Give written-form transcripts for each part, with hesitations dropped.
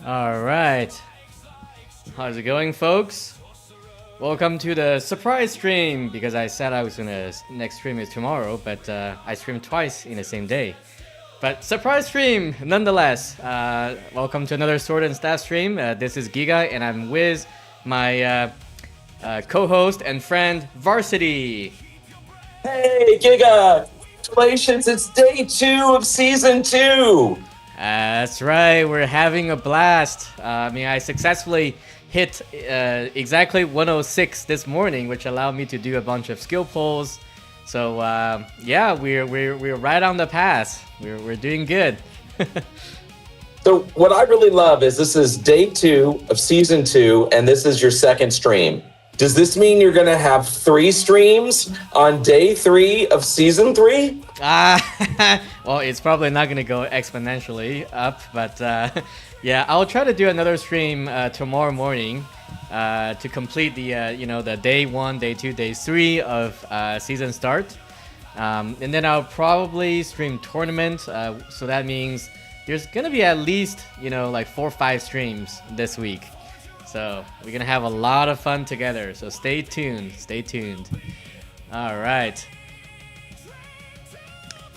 All right. How's it going, folks? Welcome to the surprise stream because I said I was gonna next stream is tomorrow, but I streamed twice in the same day. But surprise stream nonetheless. Welcome to another Sword and Staff stream. This is Giga, and I'm with my co-host and friend Varsity. Hey, Giga! Congratulations, it's day 2 of season 2! That's right, we're having a blast. I successfully hit exactly 106 this morning, which allowed me to do a bunch of skill pulls. So yeah, we're right on the path. We're doing good. So what I really love is this is day 2 of season 2, and this is your second stream. Does this mean you're going to have 3 streams on day 3 of season 3? Well, it's probably not going to go exponentially up, but yeah, I'll try to do another stream tomorrow morning to complete the the day 1, day 2, day 3 of season start, and then I'll probably stream tournament. So that means there's gonna be at least like 4 or 5 streams this week. So we're gonna have a lot of fun together. So stay tuned. Stay tuned. All right.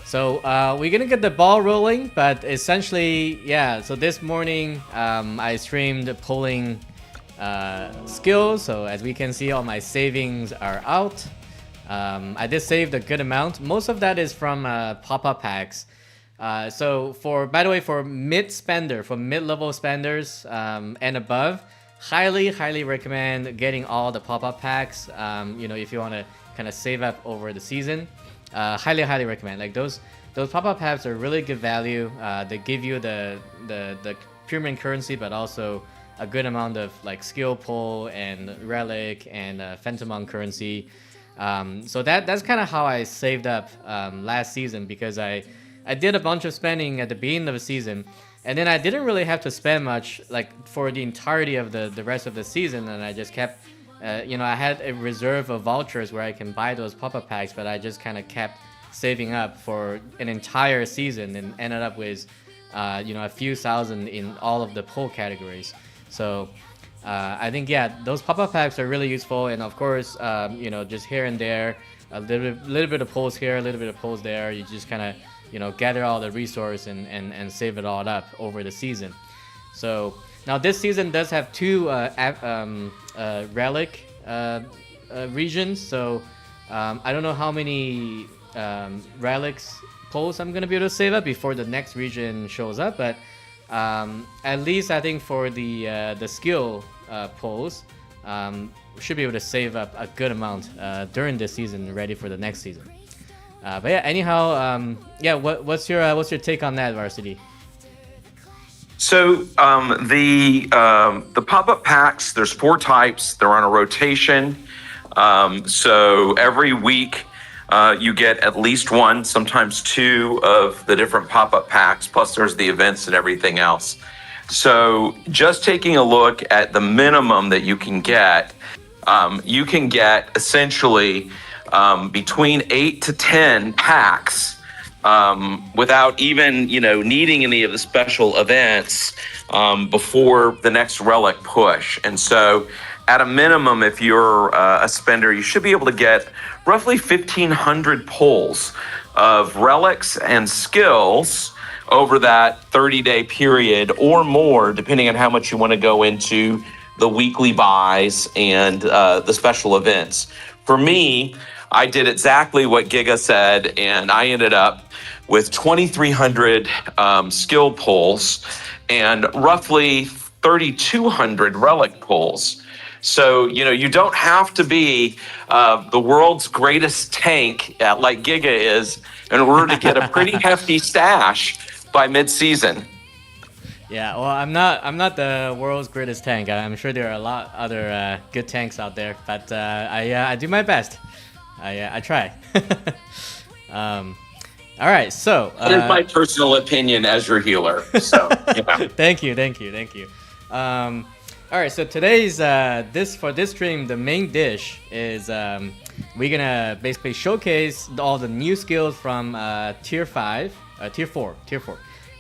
So we're gonna get the ball rolling, but essentially, yeah. So this morning, I streamed pulling skills. So as we can see, all my savings are out. I did save a good amount. Most of that is from pop-up packs. So by the way, for mid-level spenders and above, highly recommend getting all the pop-up packs. If you want to kind of save up over the season. Highly recommend. Like those pop-up packs are really good value. They give you the pyramid currency, but also a good amount of like skill pull and relic and phantomon currency. So that's kind of how I saved up last season, because I did a bunch of spending at the beginning of the season, and then I didn't really have to spend much like for the entirety of the rest of the season, and I just kept I had a reserve of vouchers where I can buy those pop-up packs, but I just kind of kept saving up for an entire season and ended up with a few thousand in all of the pull categories. So I think, yeah, those pop-up packs are really useful, and of course just here and there a little bit of pulls here, a little bit of pulls there. You just kind of gather all the resource and save it all up over the season. So now this season does have 2 relic regions, so I don't know how many relics pulls I'm gonna be able to save up before the next region shows up, but at least I think for the skill pulls, should be able to save up a good amount during this season, ready for the next season. But yeah, anyhow, what's your take on that, Varsity? So the pop-up packs, there's 4 types. They're on a rotation. So every week you get at least 1, sometimes 2 of the different pop-up packs. Plus there's the events and everything else. So just taking a look at the minimum that you can get essentially between 8 to 10 packs without even needing any of the special events before the next relic push. And so at a minimum, if you're a spender, you should be able to get roughly 1,500 pulls of relics and skills over that 30-day period or more, depending on how much you want to go into the weekly buys and the special events. For me, I did exactly what Giga said, and I ended up with 2,300 skill pulls and roughly 3,200 relic pulls. So, you don't have to be the world's greatest tank like Giga is in order to get a pretty hefty stash by mid-season. Yeah, well, I'm not the world's greatest tank. I'm sure there are a lot other good tanks out there, but I do my best. I try. All right, so That is my personal opinion as your healer. So yeah. Thank you. All right, so today's for this stream, the main dish is we're gonna basically showcase all the new skills from tier 4,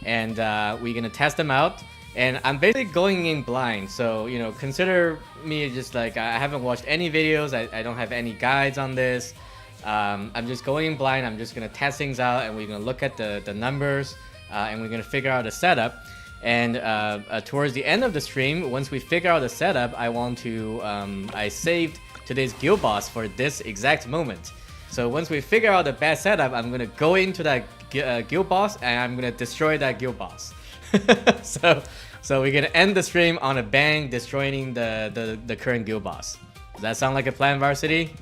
and we're gonna test them out. and I'm basically going in blind. So consider me just like I haven't watched any videos. I don't have any guides on this. I'm just going in blind. I'm just gonna test things out, and we're gonna look at the numbers, and we're gonna figure out the setup. And towards the end of the stream, once we figure out the setup, I saved today's guild boss for this exact moment. So once we figure out the best setup, I'm gonna go into that guild boss, and I'm gonna destroy that guild boss. so we're gonna end the stream on a bang, destroying the current guild boss. Does that sound like a plan, Varsity?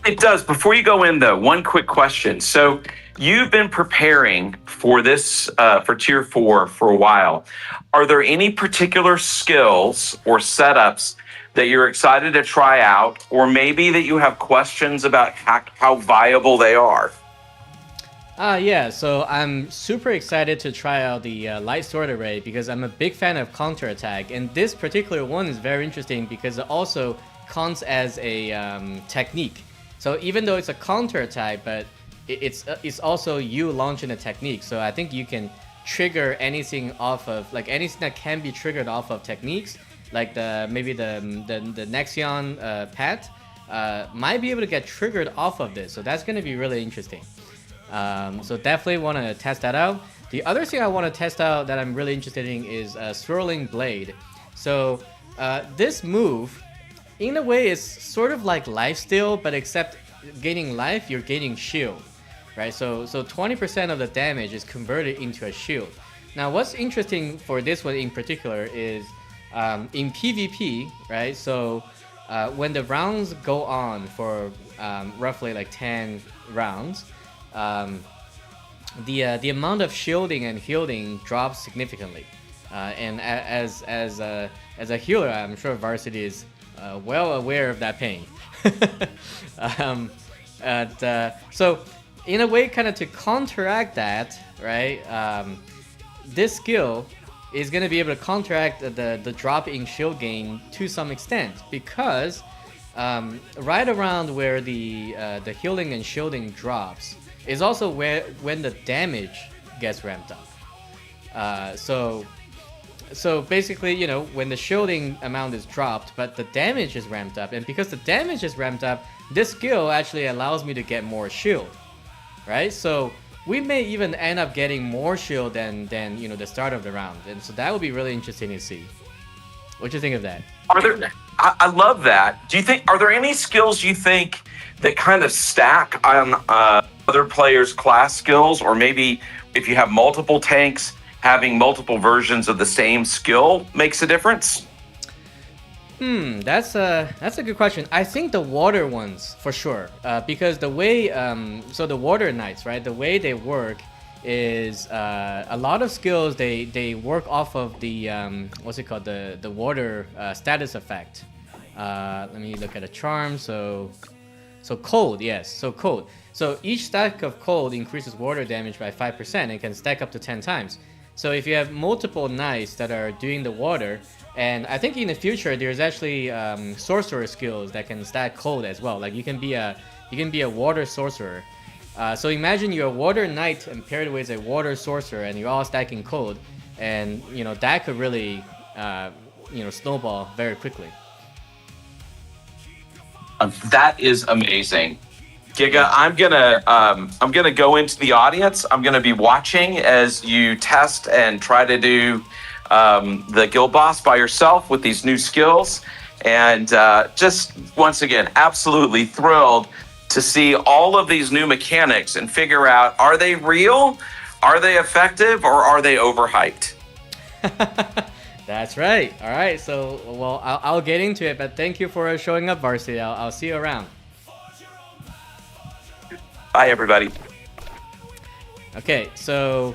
It does. Before you go in, though, one quick question. So you've been preparing for this, for Tier 4 for a while. Are there any particular skills or setups that you're excited to try out, or maybe that you have questions about how viable they are? Yeah, so I'm super excited to try out the Light Sword Array because I'm a big fan of counterattack, and this particular one is very interesting because it also counts as a technique. So even though it's a counterattack, but it's also you launching a technique. So I think you can trigger anything off of, like anything that can be triggered off of techniques, like maybe the Nexion pet might be able to get triggered off of this. So that's going to be really interesting. So definitely want to test that out. The other thing I want to test out that I'm really interested in is Swirling Blade. So this move, in a way, is sort of like lifesteal, but except gaining life, you're gaining shield, right? So 20% of the damage is converted into a shield. Now, what's interesting for this one in particular is in PvP, right? So when the rounds go on for roughly like 10 rounds, the amount of shielding and healing drops significantly. And as a healer, I'm sure Varsity is well aware of that pain. So in a way, kind of to counteract that, right? This skill is going to be able to counteract the drop in shield gain to some extent, because right around where the healing and shielding drops is also when the damage gets ramped up. So basically, when the shielding amount is dropped, but the damage is ramped up, and because the damage is ramped up, this skill actually allows me to get more shield, right? So we may even end up getting more shield than the start of the round, and so that would be really interesting to see. What do you think of that? I love that. Are there any skills you think that kind of stack on other players' class skills, or maybe if you have multiple tanks, having multiple versions of the same skill makes a difference? That's a good question. I think the water ones for sure, because the way so the water knights, right? The way they work is a lot of skills they work off of the what's it called, the water status effect. Let me look at a charm. So cold, yes. So cold. So each stack of cold increases water damage by 5% and can stack up to 10 times. So if you have multiple knights that are doing the water, and I think in the future there's actually sorcerer skills that can stack cold as well. Like you can be a water sorcerer. So imagine you're a water knight and paired with a water sorcerer, and you're all stacking cold, and that could really snowball very quickly. That is amazing. Giga, I'm gonna go into the audience. I'm gonna be watching as you test and try to do the guild boss by yourself with these new skills, and just once again, absolutely thrilled to see all of these new mechanics and figure out, are they real, are they effective, or are they overhyped? That's right. All right. So, well, I'll get into it, but thank you for showing up, Varsity. I'll see you around. Bye, everybody. Okay. So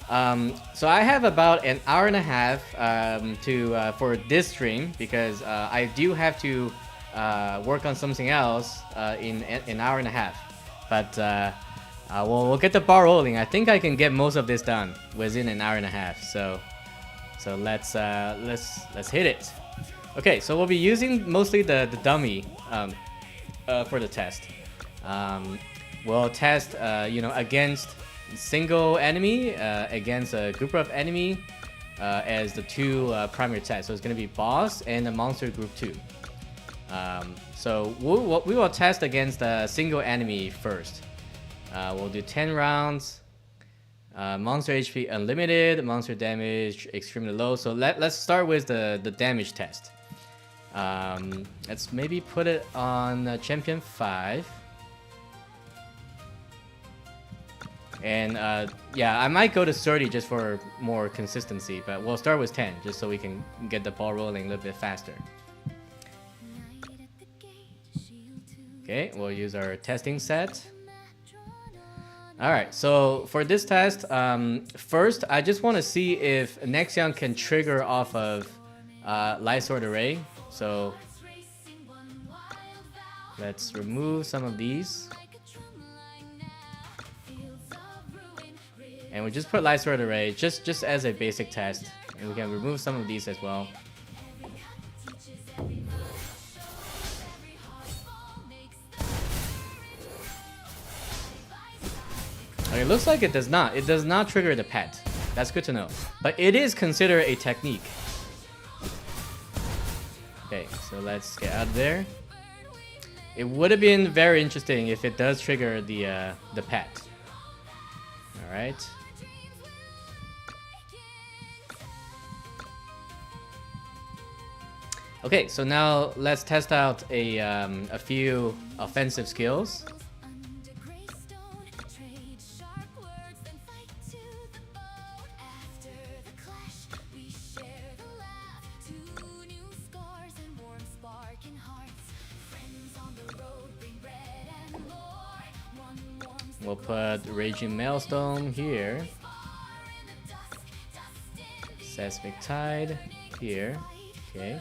I have about an hour and a half for this stream, because I do have to work on something else in an hour and a half. But we'll get the ball rolling. I think I can get most of this done within an hour and a half. So let's hit it. Okay, so we'll be using mostly the dummy for the test. We'll test against single enemy, against a group of enemy, as the two primary attacks. So it's going to be boss and the monster group 2. So we will test against a single enemy first. We'll do 10 rounds. Monster HP unlimited, monster damage extremely low. So let's start with the damage test. Let's maybe put it on champion 5. And yeah, I might go to 30 just for more consistency, but we'll start with 10 just so we can get the ball rolling a little bit faster. Okay, we'll use our testing set. Alright, so for this test, first I just want to see if Nexion can trigger off of Light Sword Array. So let's remove some of these. And we just put Light Sword Array just as a basic test. And we can remove some of these as well. Okay, it looks like it does not. It does not trigger the pet. That's good to know. But it is considered a technique. Okay, so let's get out of there. It would have been very interesting if it does trigger the pet. All right. Okay, so now let's test out a few offensive skills. We'll put Raging Maelstrom here. Seismic Tide here. Okay.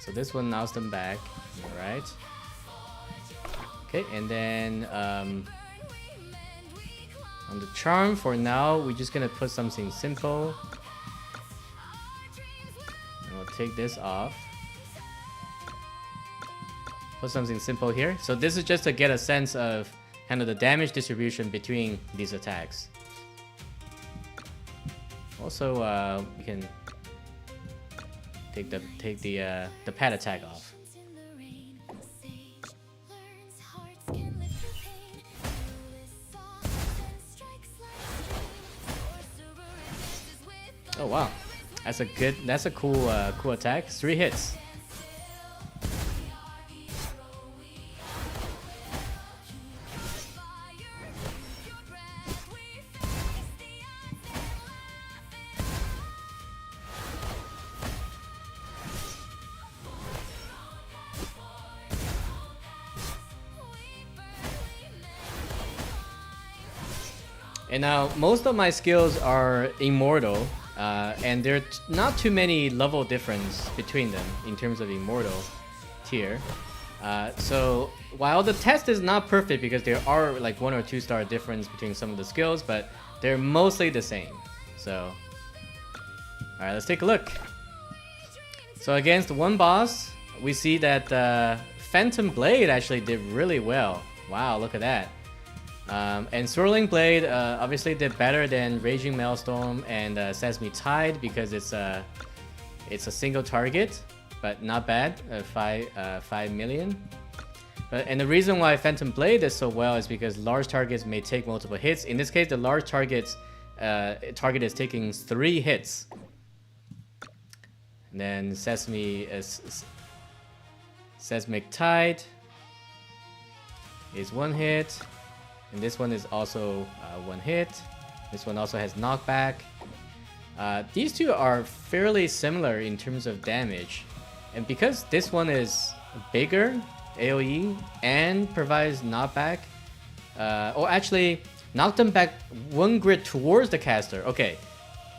So this one knocks them back. Alright. Okay, and then on the charm for now, we're just gonna put something simple. And we'll take this off. Put something simple here. So this is just to get a sense of kind of the damage distribution between these attacks. Also, we can take the pet attack off. Oh wow, that's a cool attack. 3 hits. And now most of my skills are immortal. And there are not too many level difference between them in terms of immortal tier. So while the test is not perfect because there are like 1 or 2 star difference between some of the skills, but they're mostly the same. So, alright, let's take a look. So against one boss, we see that Phantom Blade actually did really well. Wow, look at that. And Swirling Blade obviously did better than Raging Maelstrom and Sesame Tide because it's a single target, but not bad. 5 million. And the reason why Phantom Blade does so well is because large targets may take multiple hits. In this case, the large target is taking 3 hits. And then Seismic Tide is 1 hit. And this one is also 1 hit. This one also has knockback. These two are fairly similar in terms of damage. And because this one is bigger, AoE, and provides knockback, or actually, knock them back 1 grid towards the caster. Okay,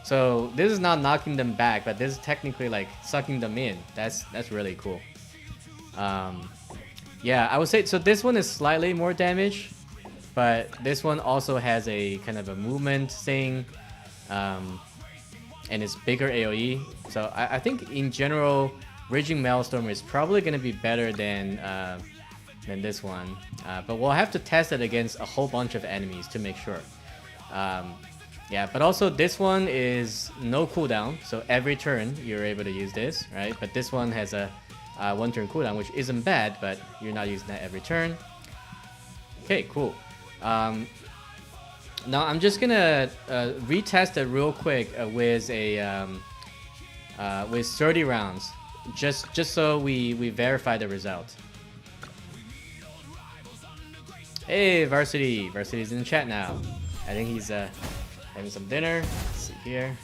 so this is not knocking them back, but this is technically like sucking them in. That's really cool. Yeah, I would say, so this one is slightly more damage. But this one also has a kind of a movement thing. and it's bigger AoE. So I think in general, Raging Maelstrom is probably going to be better than this one. But we'll have to test it against a whole bunch of enemies to make sure. Yeah, but also this one is no cooldown, so every turn you're able to use this, right? But this one has a 1 turn cooldown, which isn't bad, but you're not using that every turn. Okay, cool. Now I'm just gonna retest it real quick with a with 30 rounds, just so we verify the result. Hey, Varsity's in the chat now. I think he's having some dinner. Let's see here.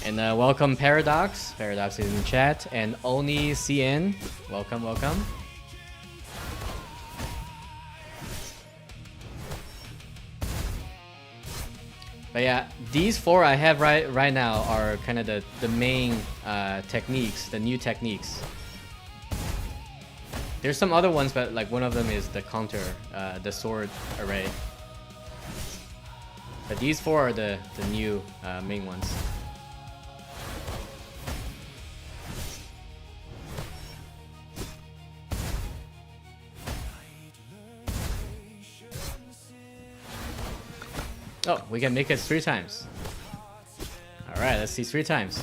And welcome Paradox. Paradox is in the chat. And Oni CN. Welcome, welcome. But yeah, these 4 I have right now are kind of the main techniques, the new techniques. There's some other ones, but like one of them is the counter, the sword array. But these 4 are the new main ones. Oh, we can make it 3 times. Alright, let's see 3 times.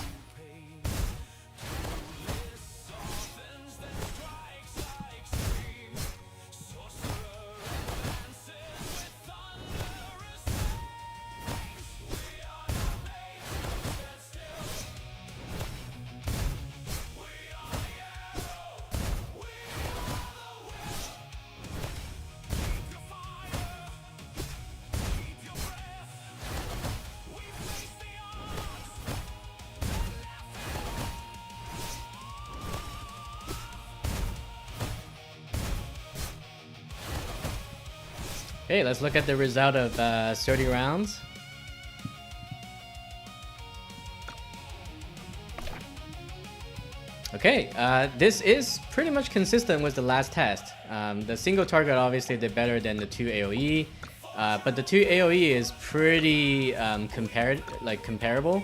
Okay, let's look at the result of 30 rounds. Okay, this is pretty much consistent with the last test. The single target obviously did better than the 2 AoE, but the 2 AoE is pretty comparable.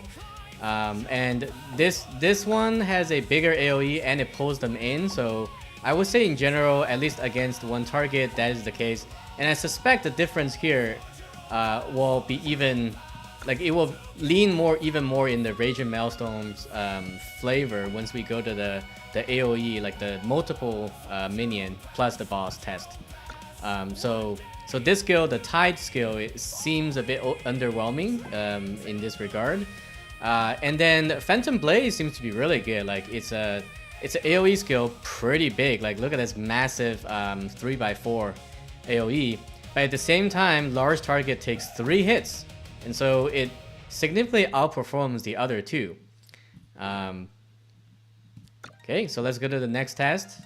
And this one has a bigger AoE and it pulls them in, so I would say in general, at least against one target, that is the case. And I suspect the difference here will be even, like it will lean even more in the Raging Maelstrom's flavor once we go to the AoE, like the multiple minion plus the boss test. So this skill, the Tide skill, it seems a bit underwhelming in this regard. And then Phantom Blaze seems to be really good. Like it's an AoE skill pretty big. Like look at this massive 3x4 AoE, but at the same time large target takes 3 hits, and so it significantly outperforms the other 2. Okay, so let's go to the next test.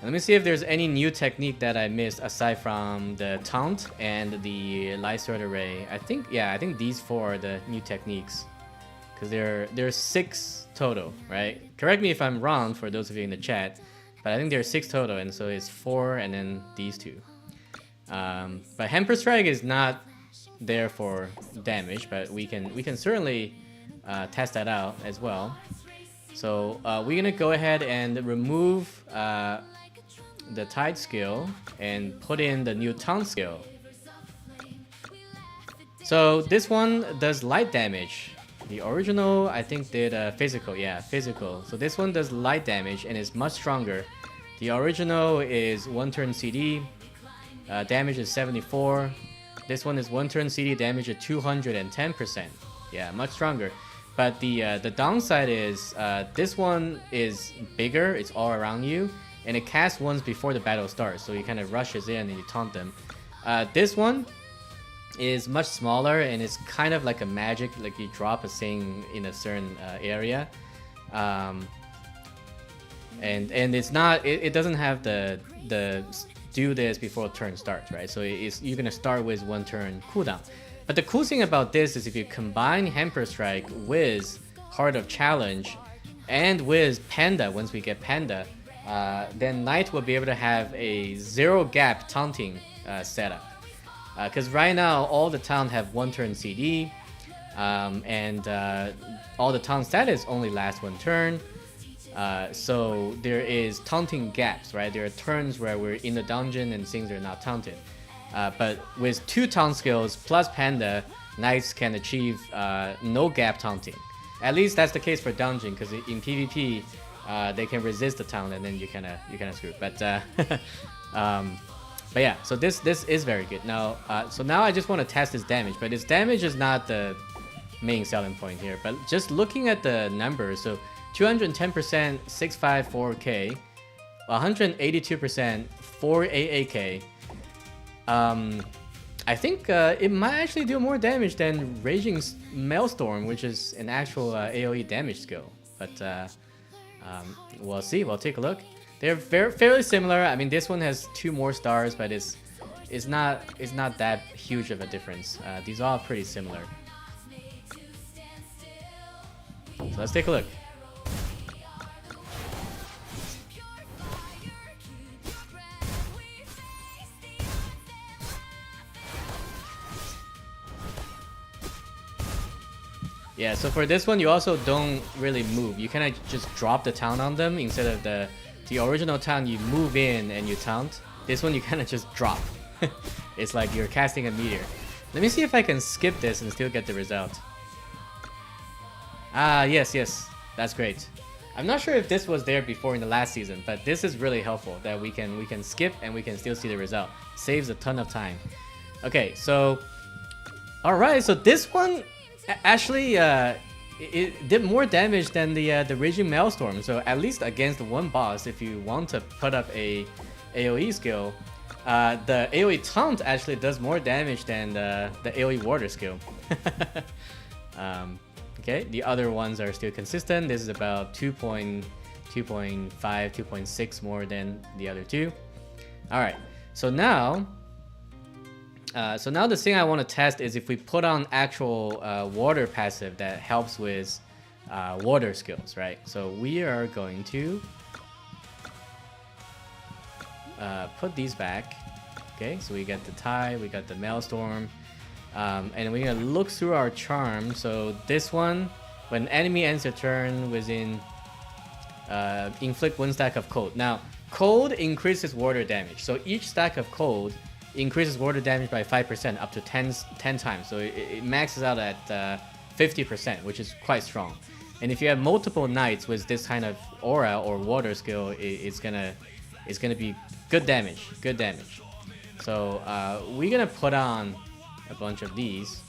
Let me see if there's any new technique that I missed aside from the taunt and the light sword array. I think these 4 are the new techniques, because there's 6 total, right? Correct me if I'm wrong for those of you in the chat, but I think there are 6 total, and so it's 4 and then these 2. But Hamper Strike is not there for damage, but we can certainly test that out as well. So we're gonna go ahead and remove the Tide skill and put in the new taunt skill. So this one does light damage. The original, I think, did physical. Yeah, physical. So this one does light damage and is much stronger. The original is 1 turn CD. Damage is 74. This one is 1 turn CD, damage at 210%. Yeah, much stronger. But the downside is this one is bigger. It's all around you. And it casts once before the battle starts. So he kind of rushes in and you taunt them. This one is much smaller, and it's kind of like a magic, like you drop a thing in a certain area, and it's not, it doesn't have the do this before turn starts, right? So you're gonna start with 1 turn cooldown. But the cool thing about this is if you combine Hamper Strike with Heart of Challenge and with Panda, once we get Panda, then Knight will be able to have a 0 gap taunting setup. Because right now all the taunt have 1 turn CD, and all the taunt status only lasts 1 turn. So there is taunting gaps, right? There are turns where we're in the dungeon and things are not taunted. But with 2 taunt skills plus Panda, Knights can achieve no gap taunting. At least that's the case for dungeon, because in PvP they can resist the taunt and then you kind of screw. But yeah, so this is very good. Now, so now I just want to test its damage, but its damage is not the main selling point here. But just looking at the numbers, so 210% 654k, 182% 488k. I think it might actually do more damage than Raging Maelstrom, which is an actual AoE damage skill. But we'll see. We'll take a look. They're fairly similar. I mean, this one has 2 more stars, but it's not that huge of a difference. These are all pretty similar. So let's take a look. Yeah, so for this one, you also don't really move. You kind of just drop the taunt on them instead of the original taunt. You move in and you taunt. This one, you kind of just drop. It's like you're casting a meteor. Let me see if I can skip this and still get the result. Ah, yes, that's great. I'm not sure if this was there before in the last season, but this is really helpful that we can skip and we can still see the result. Saves a ton of time. Okay, so all right, so this one actually it did more damage than the Raging Maelstrom. So at least against one boss, if you want to put up a AoE skill, the AoE taunt actually does more damage than the AoE water skill. Okay, the other ones are still consistent. This is about 2.5, 2.6 more than the other 2. All right, so now the thing I want to test is if we put on actual water passive that helps with water skills, right? So we are going to put these back. Okay, so we got the Tide, we got the Maelstrom, and we're gonna look through our charm. So this one, when enemy ends their turn within inflict 1 stack of cold. Now, cold increases water damage. So each stack of cold increases water damage by 5% up to 10 times. So it maxes out at 50%, which is quite strong. And if you have multiple knights with this kind of aura or water skill, it's gonna be good damage. So we're gonna put on a bunch of these.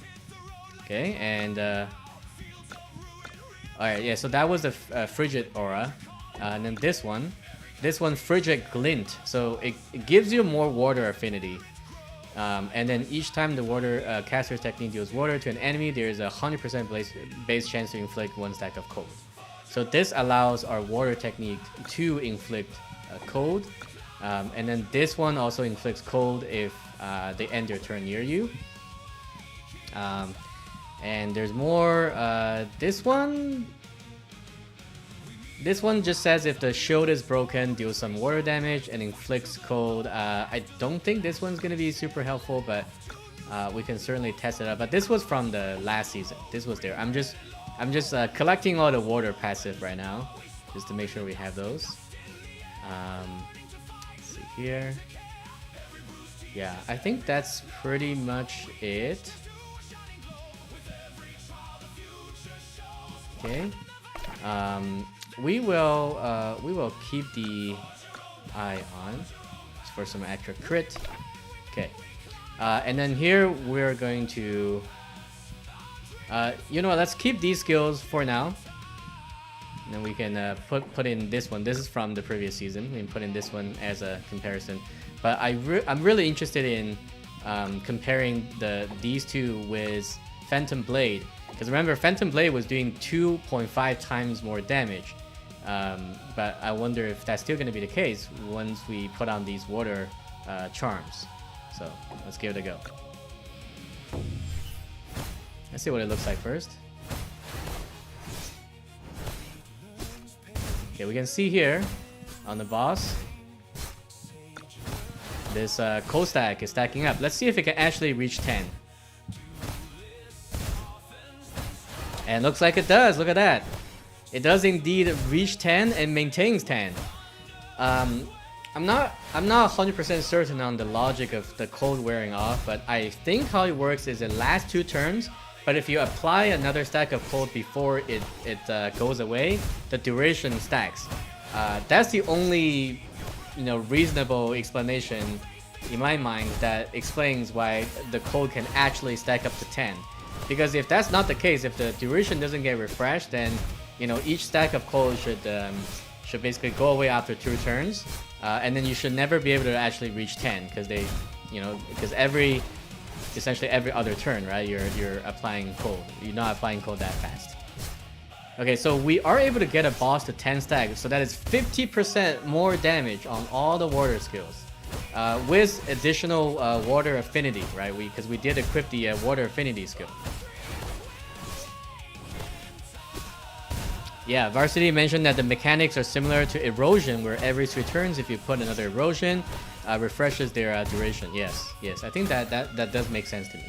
Okay, and all right, yeah. So that was the frigid aura, and then this one frigid glint. So it gives you more water affinity. And then each time the water caster's technique deals water to an enemy, there is a 100% base chance to inflict 1 stack of cold. So this allows our water technique to inflict cold, and then this one also inflicts cold if they end their turn near you. And there's more. This one just says if the shield is broken, deals some water damage and inflicts cold. I don't think this one's gonna be super helpful, but we can certainly test it out. But this was from the last season. This was there. I'm just collecting all the water passive right now, just to make sure we have those. Let's see here. Yeah, I think that's pretty much it. Okay. We will keep the eye on for some extra crit. Okay, and then here we're going to, you know what, let's keep these skills for now. And then we can put in this one. This is from the previous season. We can put in this one as a comparison. But I'm really interested in comparing these two with Phantom Blade. Because remember, Phantom Blade was doing 2.5 times more damage. But I wonder if that's still going to be the case once we put on these water charms. So let's give it a go. Let's see what it looks like first. Okay, we can see here on the boss, this cold stack is stacking up. Let's see if it can actually reach 10. And looks like it does. Look at that. It does indeed reach 10 and maintains 10. I'm not 100% certain on the logic of the cold wearing off, but I think how it works is it lasts 2 turns. But if you apply another stack of cold before it goes away, the duration stacks. That's the only reasonable explanation in my mind that explains why the cold can actually stack up to 10. Because if that's not the case, if the duration doesn't get refreshed, then each stack of cold should basically go away after 2 turns, and then you should never be able to actually reach 10 because because essentially every other turn, right? You're applying cold. You're not applying cold that fast. Okay, so we are able to get a boss to 10 stacks, so that is 50% more damage on all the water skills, with additional water affinity, right? Because we did equip the water affinity skill. Yeah, Varsity mentioned that the mechanics are similar to erosion, where every 3 turns, if you put another erosion, refreshes their duration. Yes, I think that does make sense to me.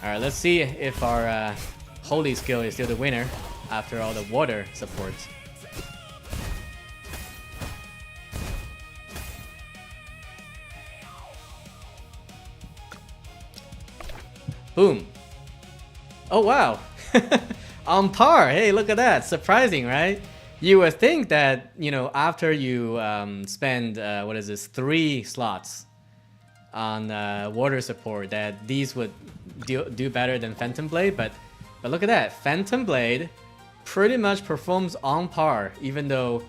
Alright, let's see if our holy skill is still the winner after all the water supports. Boom. Oh wow. On par. Hey, look at that. Surprising, right? You would think that, after you spend, 3 slots on water support, that these would do better than Phantom Blade, but look at that. Phantom Blade pretty much performs on par, even though,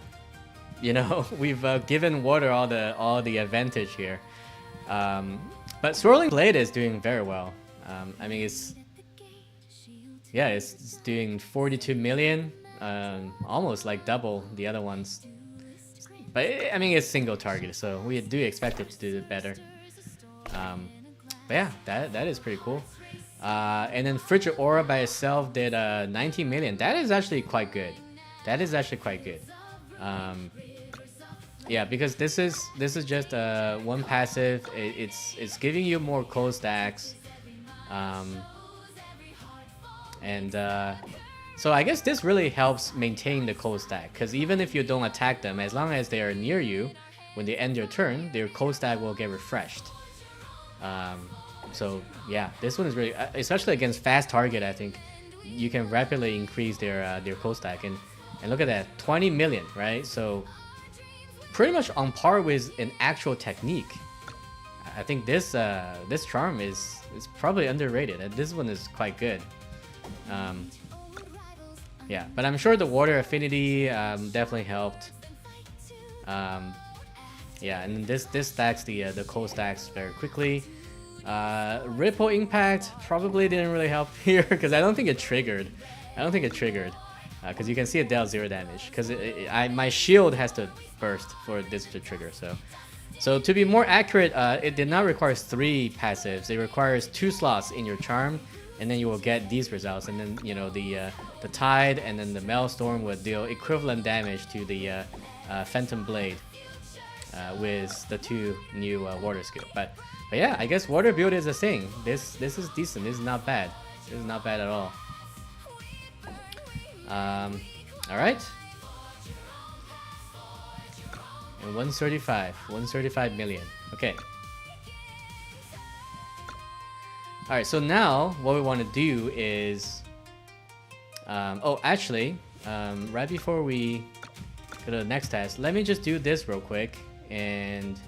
we've given water all the advantage here. But Swirling Blade is doing very well. I mean, it's doing 42 million, almost like double the other ones. But I mean, it's single target, so we do expect it to do better. But yeah, that is pretty cool. And then Frigid Aura by itself did 19 million. That is actually quite good. Yeah, because this is just one passive. It's giving you more cold stacks. So I guess this really helps maintain the cold stack, because even if you don't attack them, as long as they are near you, when they end your turn, their cold stack will get refreshed. So yeah, this one is really, especially against fast target, I think you can rapidly increase their cold stack. And look at that, 20 million, right? So pretty much on par with an actual technique. I think this charm is probably underrated, and this one is quite good. Yeah, but I'm sure the water affinity definitely helped. Yeah, and this stacks the cold stacks very quickly. Ripple Impact probably didn't really help here because I don't think it triggered. Because you can see it dealt 0 damage. Because my shield has to burst for this to trigger. So to be more accurate, it did not require 3 passives. It requires 2 slots in your charm, and then you will get these results. And then the Tide and then the Maelstrom will deal equivalent damage to the Phantom Blade with the 2 new water skill. But yeah, I guess water build is a thing. This is decent. This is not bad. This is not bad at all. All right. And 135 million. Okay. All right. So now what we want to do is, actually, right before we go to the next test, let me just do this real quick. And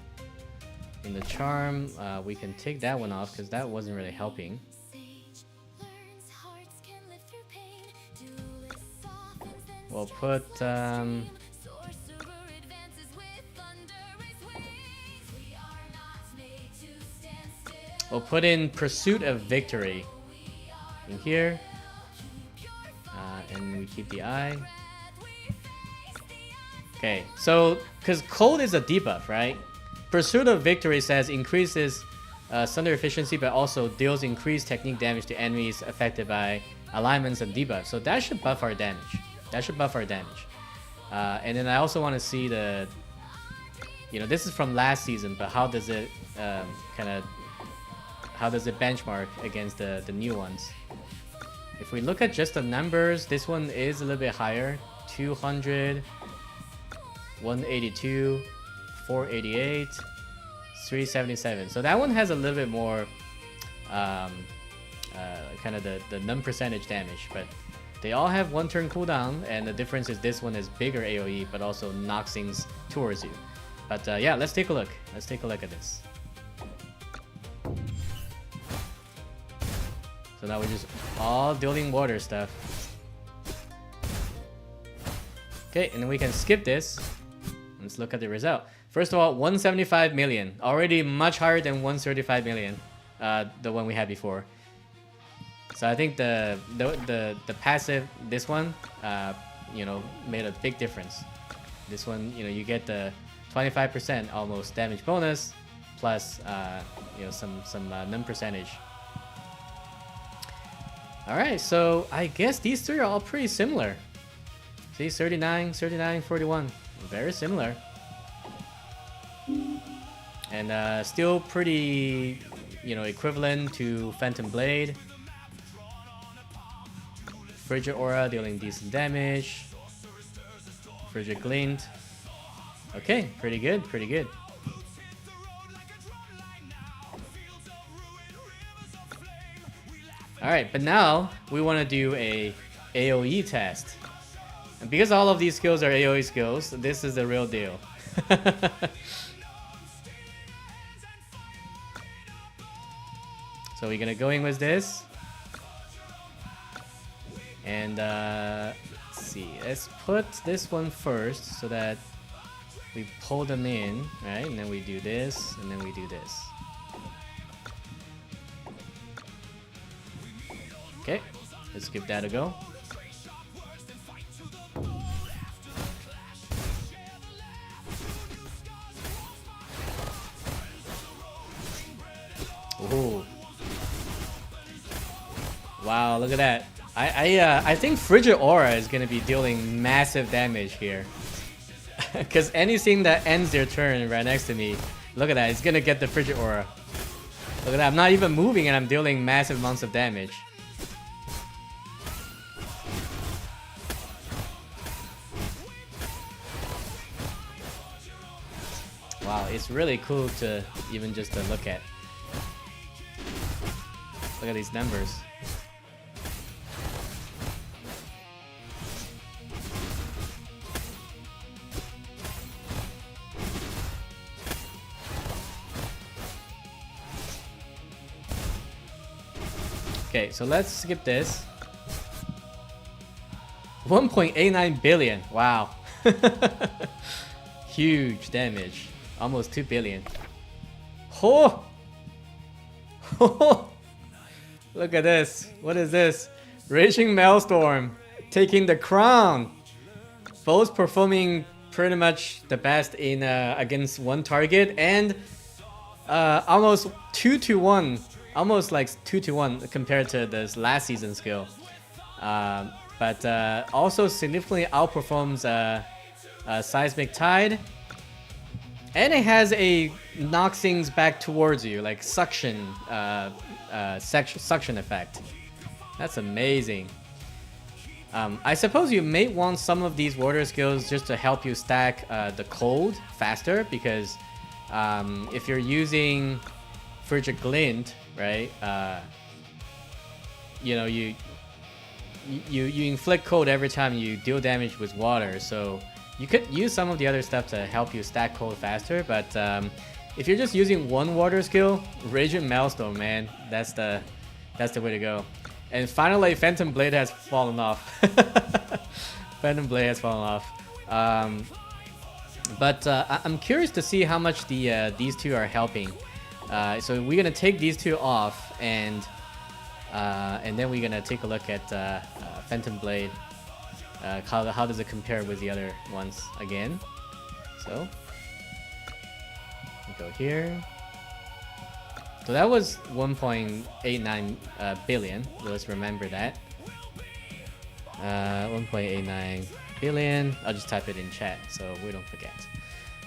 in the charm, we can take that one off because that wasn't really helping. We'll put we'll put in Pursuit of Victory in here. And we keep the eye. Okay, so because cold is a debuff, right? Pursuit of Victory says increases thunder efficiency, but also deals increased technique damage to enemies affected by alignments and debuffs. So that should buff our damage. That should buff our damage. And then I also want to see the, you know, this is from last season, but how does it how does it benchmark against the new ones? If we look at just the numbers, this one is a little bit higher. 200, 182, 488, 377. So that one has a little bit more kind of the non-percentage damage, but they all have one turn cooldown, and the difference is this one is bigger AoE, but also knocks things towards you. But yeah, let's take a look. Let's take a look at this. So now we're just all dealing water stuff. Okay, and then we can skip this. Let's look at the result. First of all, 175 million. Already much higher than 135 million, the one we had before. So I think the passive, this one, you know, made a big difference. This one, you know, you get the 25% almost damage bonus, plus you know, some non-percentage. All right, so I guess these three are all pretty similar. See, 39, 39, 41, very similar. And still pretty, you know, equivalent to Phantom Blade. Frigid Aura dealing decent damage. Frigid Glint. Okay, pretty good, pretty good. Alright, but now we want to do a AoE test. And because all of these skills are AoE skills, this is the real deal. So we're gonna go in with this. And let's see, let's put this one first so that we pull them in, right? And then we do this, and then we do this. Okay, let's give that a go. Ooh. Wow, look at that. I think Frigid Aura is gonna be dealing massive damage here. Because anything that ends their turn right next to me, look at that, it's gonna get the Frigid Aura. Look at that, I'm not even moving and I'm dealing massive amounts of damage. Wow, it's really cool to even just to look at. Look at these numbers. Okay, so let's skip this. 1.89 billion. Wow. Huge damage. Almost 2 billion. Oh! Look at this. What is this? Raging Maelstrom. Taking the crown. Both performing pretty much the best in against one target, and almost 2-to-1. Almost like 2-to-1 compared to this last season skill. But also significantly outperforms Seismic Tide. And it has a knock things back towards you, like suction, suction effect. That's amazing. I suppose you may want some of these water skills just to help you stack the cold faster, because if you're using Frigid Glint, right? You know, you inflict cold every time you deal damage with water, so you could use some of the other stuff to help you stack cold faster. But if you're just using one water skill, Raging Maelstrom, man, that's the way to go. And finally, Phantom Blade has fallen off. Phantom Blade has fallen off. But I'm curious to see how much these two are helping. So we're gonna take these two off, and then we're gonna take a look at Phantom Blade. How does it compare with the other ones again? So we go here. So that was 1.89 billion. Let's remember that. 1.89 billion. I'll just type it in chat so we don't forget.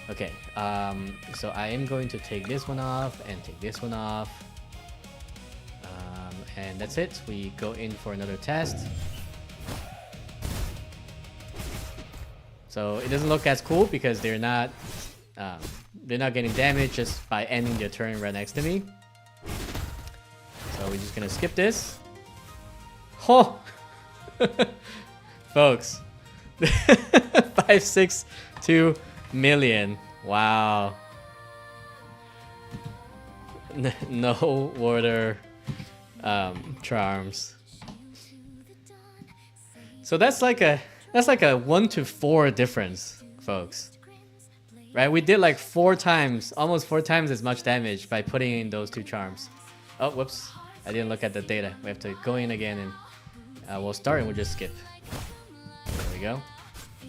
Okay, so I am going to take this one off and take this one off. And that's it. We go in for another test. So it doesn't look as cool because they're not getting damaged just by ending their turn right next to me. So we're just gonna skip this. Oh, folks, 562 million. Wow. No water charms. So that's like a 1 to 4 difference, folks. Right? We did like 4 times, almost 4 times as much damage by putting in those 2 charms. Oh, whoops. I didn't look at the data. We have to go in again and we'll start and we'll just skip. There we go.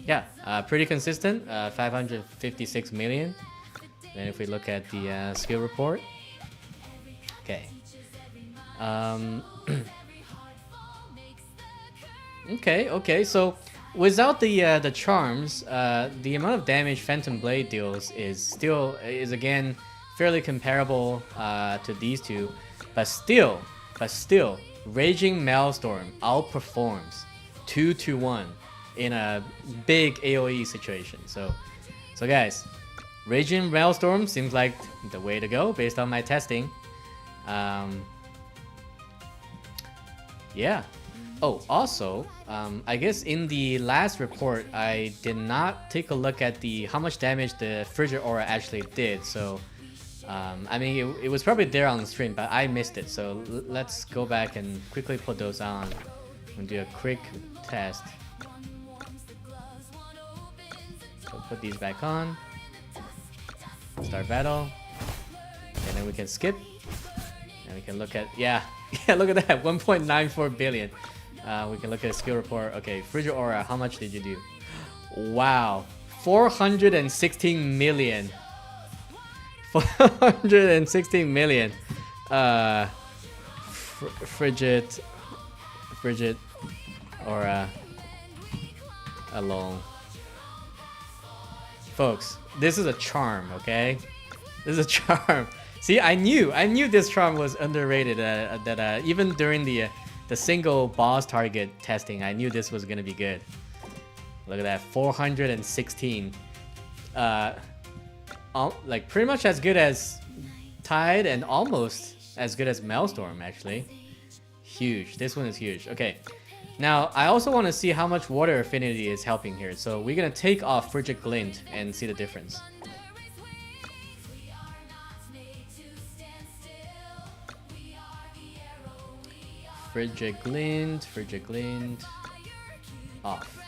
Yeah, pretty consistent. 556 million. Then if we look at the skill report. Okay. Okay. So without the charms, the amount of damage Phantom Blade deals is again fairly comparable to these two, but still, Raging Maelstrom outperforms 2-1 in a big AOE situation. So guys, Raging Maelstrom seems like the way to go based on my testing. Yeah. Oh, also, I guess in the last report, I did not take a look at how much damage the Frigid Aura actually did. So, I mean, it was probably there on the stream, but I missed it. So let's go back and quickly put those on and do a quick test. So put these back on. Start battle. And then we can skip. And we can look at, yeah, look at that, 1.94 billion. We can look at a skill report. Okay, Frigid Aura, how much did you do? Wow, 416 million. 416 million. Frigid Aura alone. Folks, this is a charm, okay? This is a charm. See, I knew this charm was underrated. That even during the single boss target testing, I knew this was gonna be good. Look at that, 416. Like pretty much as good as Tide and almost as good as Maelstrom, actually. Huge. This one is huge. Okay. Now, I also want to see how much water affinity is helping here. So we're gonna take off Frigid Glint and see the difference. Frigid Glint, off.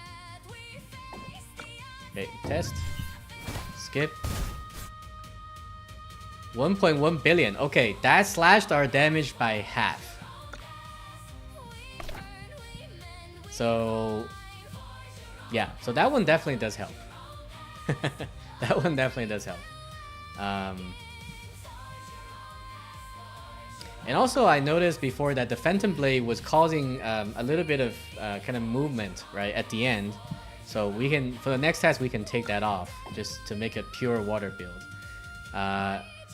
Okay, test. Skip. 1.1 billion. Okay, that slashed our damage by half. So, yeah, so that one definitely does help. That one definitely does help. And also, I noticed before that the Phantom Blade was causing a little bit of kind of movement right at the end. So we can, for the next test, we can take that off just to make a pure water build.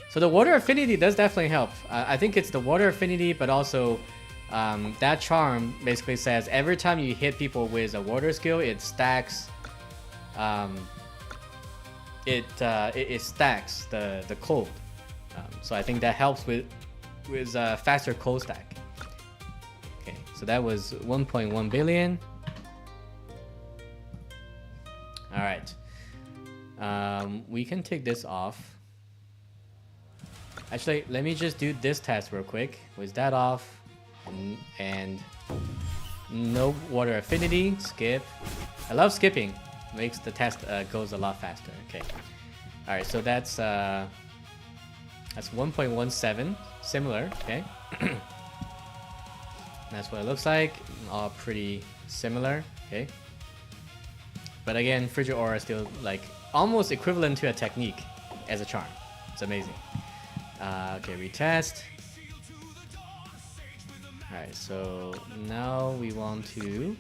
So the water affinity does definitely help. I think it's the water affinity, but also that charm basically says every time you hit people with a water skill, it stacks. It stacks the cold. So I think that helps with faster cold stack. Okay, so that was 1.1 billion. All right, we can take this off. Actually, let me just do this test real quick. Was that off? And no water affinity. Skip. I love skipping. Makes the test goes a lot faster. Okay. All right, so that's That's 1.17, similar, okay. That's what it looks like, all pretty similar, okay. But again, Frigid Aura is still like almost equivalent to a technique as a charm. It's amazing. Okay, retest. Alright, so now we want to...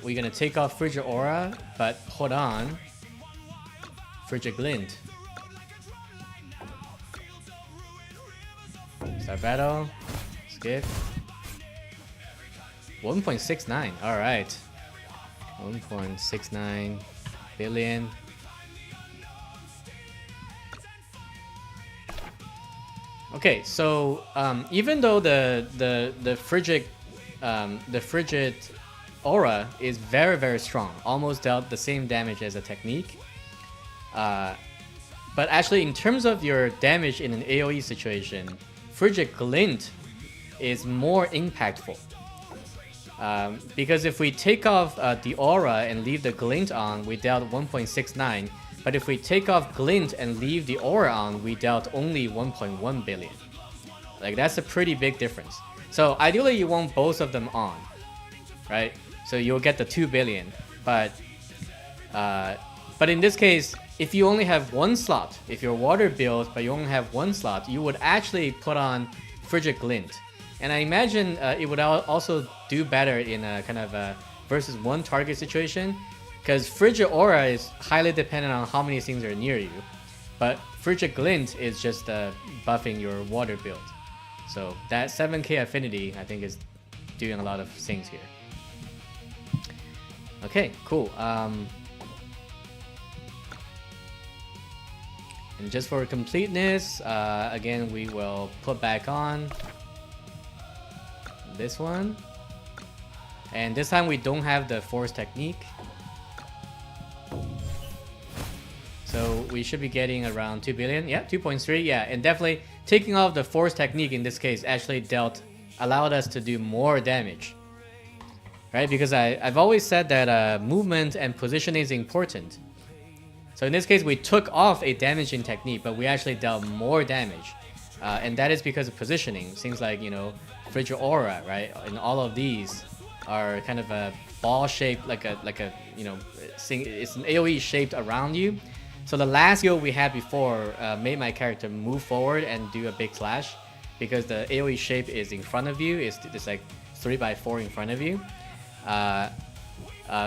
we're gonna take off Frigid Aura, but hold on. Frigid Glint. Start battle. Skip. 1.69. Alright. 1.69 billion. Okay, so even though the frigid aura is very strong, almost dealt the same damage as a technique, but actually in terms of your damage in an AoE situation, Frigid Glint is more impactful. Because if we take off the aura and leave the glint on, we dealt 1.69. But if we take off glint and leave the aura on, we dealt only 1.1 billion. Like, that's a pretty big difference. So ideally you want both of them on, right? So you'll get the 2 billion. But in this case, if you only have one slot, if you're water build but you only have one slot, you would actually put on Frigid Glint. And I imagine it would also do better in a kind of a versus one target situation, because Frigid Aura is highly dependent on how many things are near you, but Frigid Glint is just buffing your water build. So that 7k affinity, I think, is doing a lot of things here. Okay, cool. And just for completeness, again, we will put back on this one, and this time we don't have the force technique, so we should be getting around 2 billion. Yeah, 2.3. Yeah, and definitely taking off the force technique in this case actually allowed us to do more damage, right? Because I've always said that movement and positioning is important. So in this case, we took off a damaging technique, but we actually dealt more damage. And that is because of positioning. Seems like, you know, Frigid Aura, right? And all of these are kind of a ball shaped, like a you know, it's an AoE shaped around you. So the last skill we had before made my character move forward and do a big slash, because the AoE shape is in front of you. It's like 3x4 in front of you.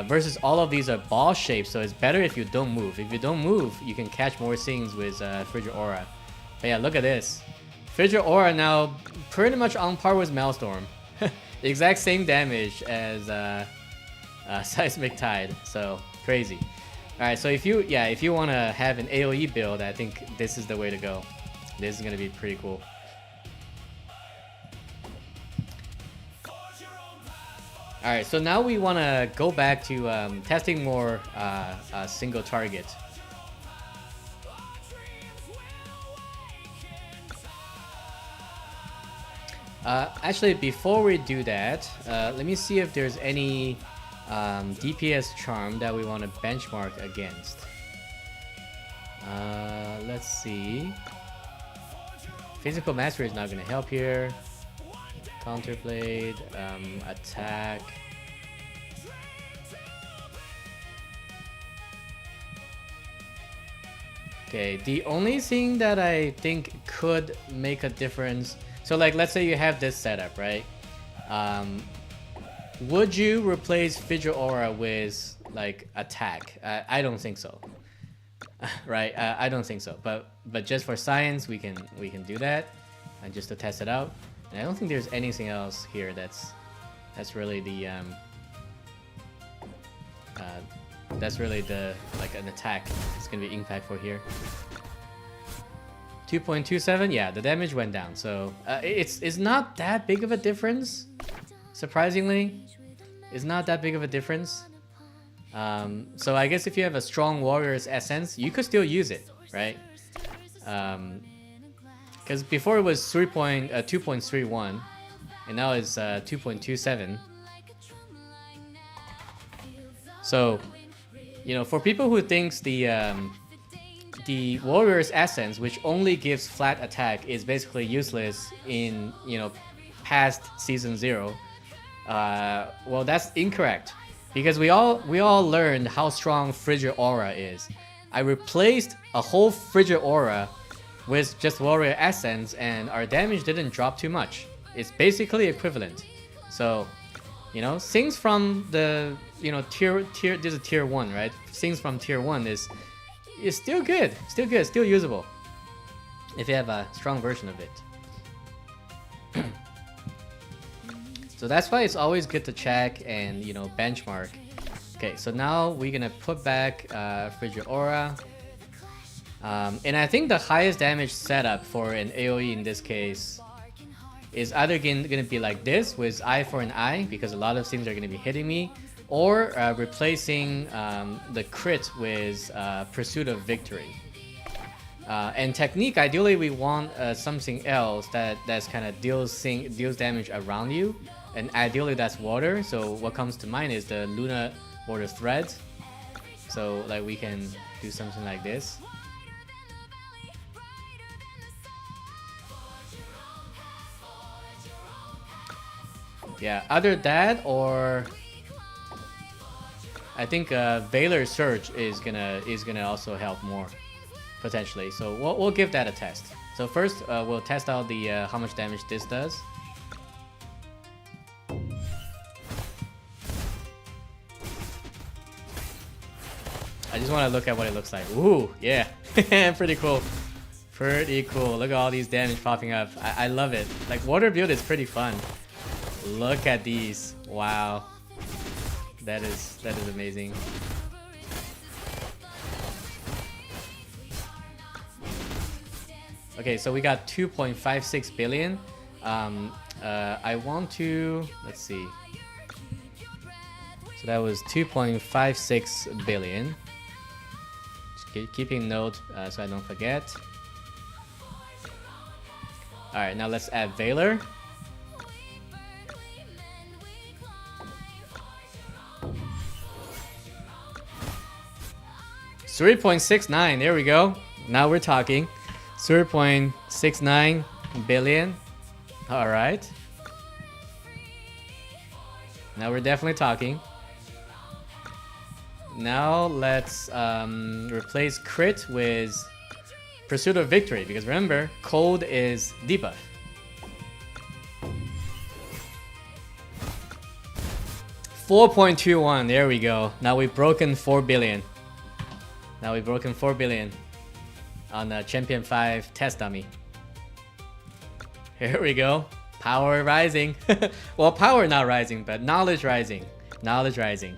Versus all of these are ball shaped, so it's better if you don't move. If you don't move, you can catch more things with Frigid Aura. But yeah, look at this. Frigid Aura now pretty much on par with Maelstrom. The exact same damage as Seismic Tide, so crazy. Alright, so if you want to have an AoE build, I think this is the way to go. This is going to be pretty cool. Alright, so now we want to go back to testing more single target. Actually, before we do that, let me see if there's any DPS charm that we want to benchmark against. Let's see. Physical Mastery is not going to help here. Counterblade, attack. Okay, the only thing that I think could make a difference, so like let's say you have this setup, right? Would you replace Frigid Aura with like attack? I don't think so. Right? I don't think so. But just for science, we can do that, and just to test it out. And I don't think there's anything else here that's really the like an attack. It's gonna be impactful here. 2.27, yeah, the damage went down, so it's not that big of a difference. Surprisingly, it's not that big of a difference. So I guess if you have a strong warrior's essence, you could still use it, right? Because before it was 2.31, and now it's 2.27. So, you know, for people who thinks the the Warrior's Essence, which only gives flat attack, is basically useless in, you know, past season 0. Well, that's incorrect, because we all learned how strong Frigid Aura is. I replaced a whole Frigid Aura with just Warrior Essence, and our damage didn't drop too much. It's basically equivalent. So, you know, things from the, you know, tier this is tier 1, right? Things from tier 1 is still good, still usable if you have a strong version of it. So that's why it's always good to check and, you know, benchmark. Okay, so now we're gonna put back Frigid Aura. And I think the highest damage setup for an AoE in this case is either gonna be like this with eye for an eye, because a lot of things are gonna be hitting me, or replacing the crit with Pursuit of Victory. And technique, ideally we want something else that's kind of deals damage around you, and ideally that's water. So what comes to mind is the Luna Water Thread. So like we can do something like this. Yeah, either that or I think Valor Surge is gonna also help more potentially. So we'll give that a test. So first we'll test out the how much damage this does. I just want to look at what it looks like. Ooh, yeah, pretty cool. Pretty cool. Look at all these damage popping up. I love it. Like water build is pretty fun. Look at these. Wow. That is amazing. Okay, so we got 2.56 billion. I want to, let's see. So that was 2.56 billion. Just keeping note so I don't forget. All right, now let's add Valor. $3.69, there we go. Now we're talking. 0.69 billion. All right. Now we're definitely talking. Now let's replace crit with Pursuit of Victory, because remember, cold is debuff. $4.21, there we go. Now we've broken 4 billion. Now we've broken 4 billion on the Champion 5 test dummy. Here we go. Power rising. Well, power not rising, but knowledge rising. Knowledge rising.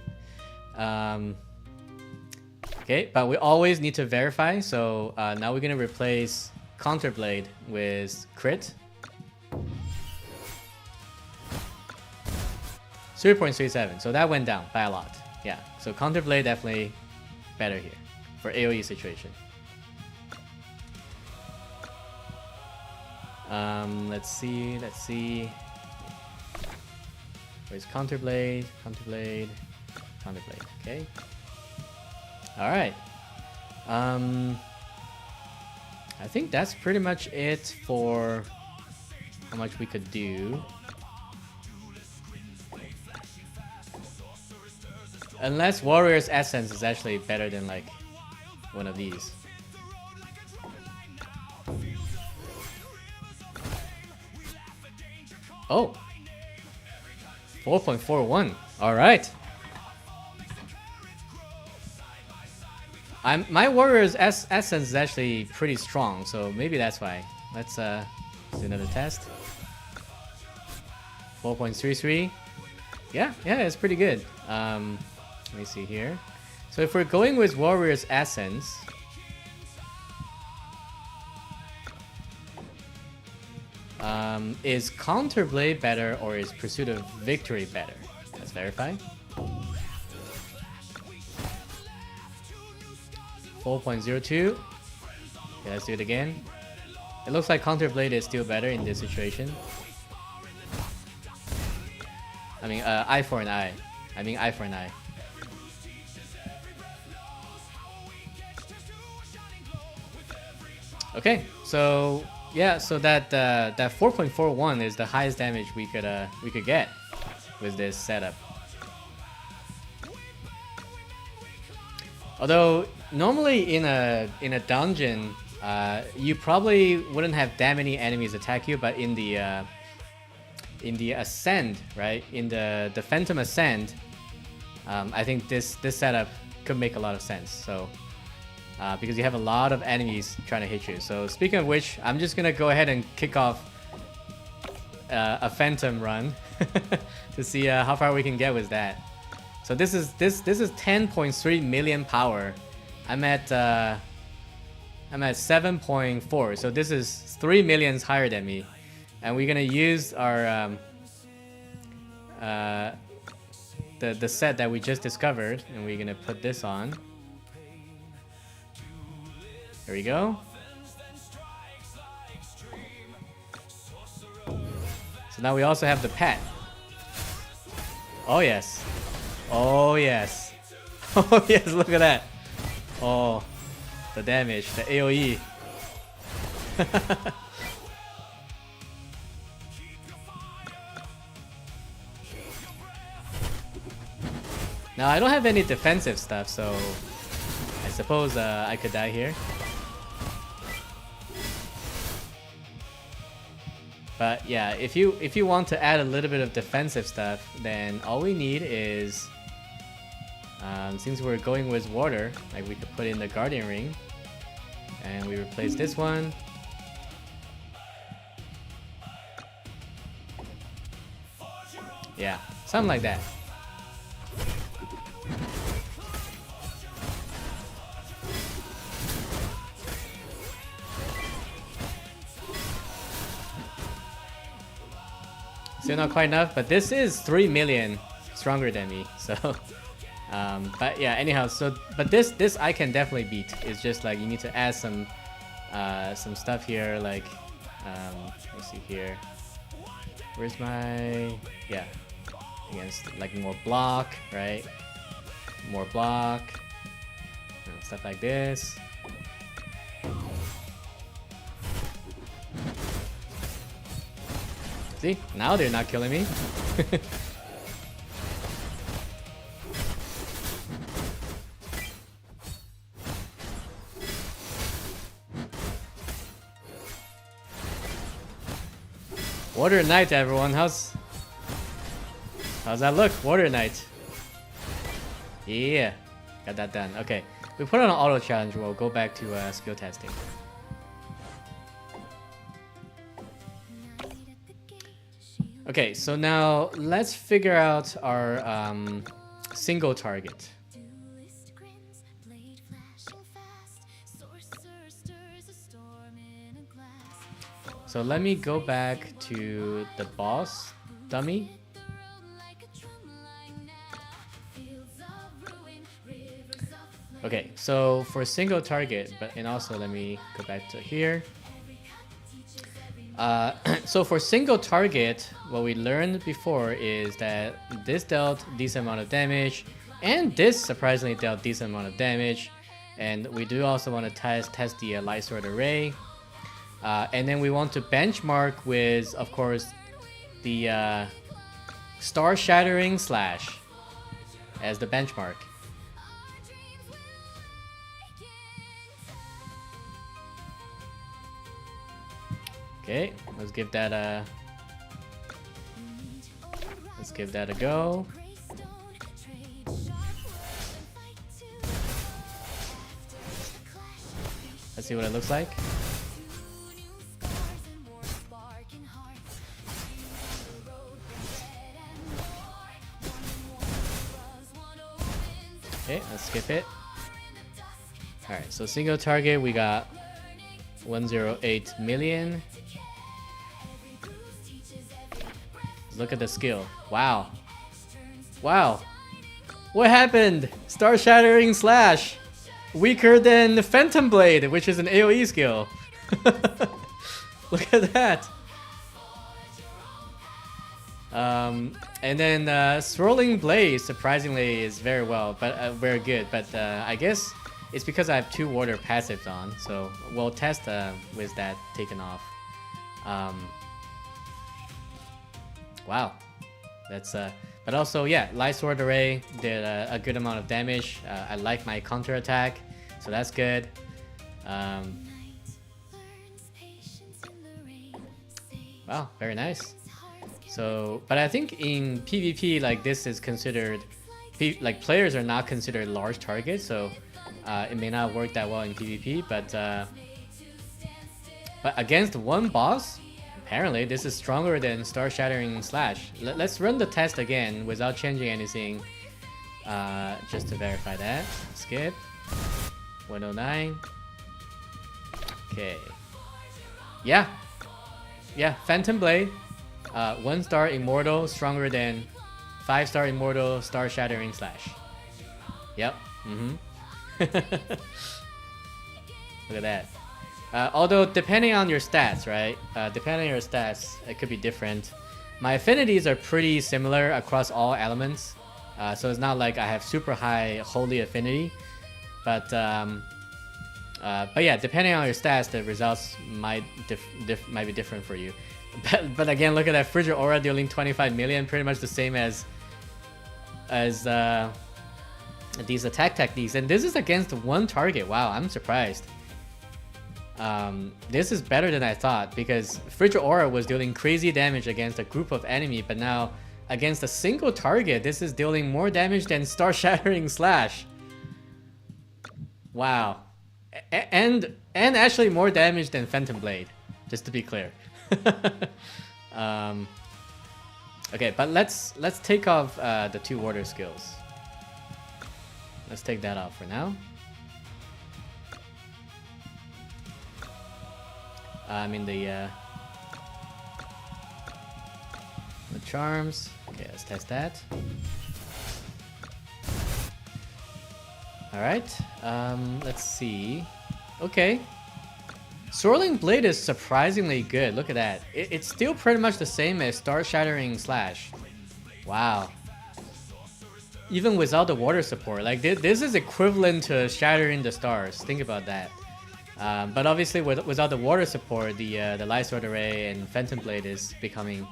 Okay, but we always need to verify. So now we're going to replace Counterblade with crit. 0.37. So that went down by a lot. Yeah, so Counterblade definitely better here for AoE situation. Let's see. Where's Counterblade? Counterblade. Okay. All right. I think that's pretty much it for how much we could do. Unless Warrior's Essence is actually better than like one of these. Oh, 4.41. All right. My Warrior's Essence is actually pretty strong, so maybe that's why. Let's do another test. 4.33. Yeah, it's pretty good. Let me see here. So if we're going with Warrior's Essence, is Counterblade better or is Pursuit of Victory better? Let's verify. 4.02. Okay, let's do it again. It looks like Counterblade is still better in this situation. I mean, eye for an eye. Eye for an eye. Okay, so yeah, so that 4.41 is the highest damage we could get with this setup. Although normally in a dungeon, you probably wouldn't have that many enemies attack you, but in the ascend, right? In the Phantom Ascend, I think this setup could make a lot of sense. So because you have a lot of enemies trying to hit you. So speaking of which, I'm just gonna go ahead and kick off a Phantom run to see how far we can get with that. So this is 10.3 million power. I'm at 7.4. So this is 3 millions higher than me, and we're gonna use our the set that we just discovered, and we're gonna put this on. There we go. So now we also have the pet. Oh yes. Oh yes. Oh yes, look at that. Oh, the damage, the AoE. Now I don't have any defensive stuff, so I suppose I could die here. But yeah, if you want to add a little bit of defensive stuff, then all we need is, since we're going with water, like we could put in the Guardian Ring, and we replace this one. Yeah, something like that. Still not quite enough, but this is 3 million stronger than me, so but yeah, anyhow, so but this I can definitely beat. It's just like you need to add some stuff here, like let's see here, where's my, yeah, against like more block, right, more block, stuff like this. See, now they're not killing me. Water Knight, everyone. How's that look? Water Knight. Yeah, got that done. Okay, we put on an auto challenge. We'll go back to skill testing. Okay, so now let's figure out our single target. So let me go back to the boss dummy. Okay, so for single target, and also let me go back to here. So for single target, what we learned before is that this dealt decent amount of damage, and this surprisingly dealt decent amount of damage. And we do also want to test the light sword array. And then we want to benchmark with, of course, the star shattering slash as the benchmark. Okay, let's give that a go. Let's see what it looks like. Okay, let's skip it. Alright, so single target, we got 108 million. Look at the skill. Wow. Wow. What happened? Star Shattering Slash. Weaker than the Phantom Blade, which is an AoE skill. Look at that. And then Swirling Blade, surprisingly, is very well, but very good. But I guess it's because I have 2 water passives on. So we'll test with that taken off. Wow, that's but also yeah, Light Sword Array did a good amount of damage. I like my counter attack, so that's good. Wow, very nice. So, but I think in PvP, like this is considered, like players are not considered large targets, so it may not work that well in PvP. But against one boss, apparently this is stronger than Star Shattering Slash. Let's run the test again without changing anything, just to verify that. Skip. 109. Okay. Yeah. Yeah, Phantom Blade. 1-star Immortal, stronger than 5-star Immortal Star Shattering Slash. Yep. Look at that. Although, depending on your stats, right? Depending on your stats, it could be different. My affinities are pretty similar across all elements. So it's not like I have super high holy affinity. But yeah, depending on your stats, the results might be different for you. But again, look at that Frigid Aura dealing 25 million, pretty much the same as these attack techniques. And this is against one target. Wow, I'm surprised. This is better than I thought, because Frigid Aura was dealing crazy damage against a group of enemy, but now against a single target, this is dealing more damage than Star Shattering Slash. Wow. And actually more damage than Phantom Blade, just to be clear. Okay, but let's take off the 2 water skills. Let's take that off for now. I mean the charms. Okay, let's test that. All right. Let's see. Okay. Swirling Blade is surprisingly good. Look at that. It's still pretty much the same as Star Shattering Slash. Wow. Even without the water support, like this is equivalent to shattering the stars. Think about that. But obviously, without the water support, the Light Sword Array and Phantom Blade is becoming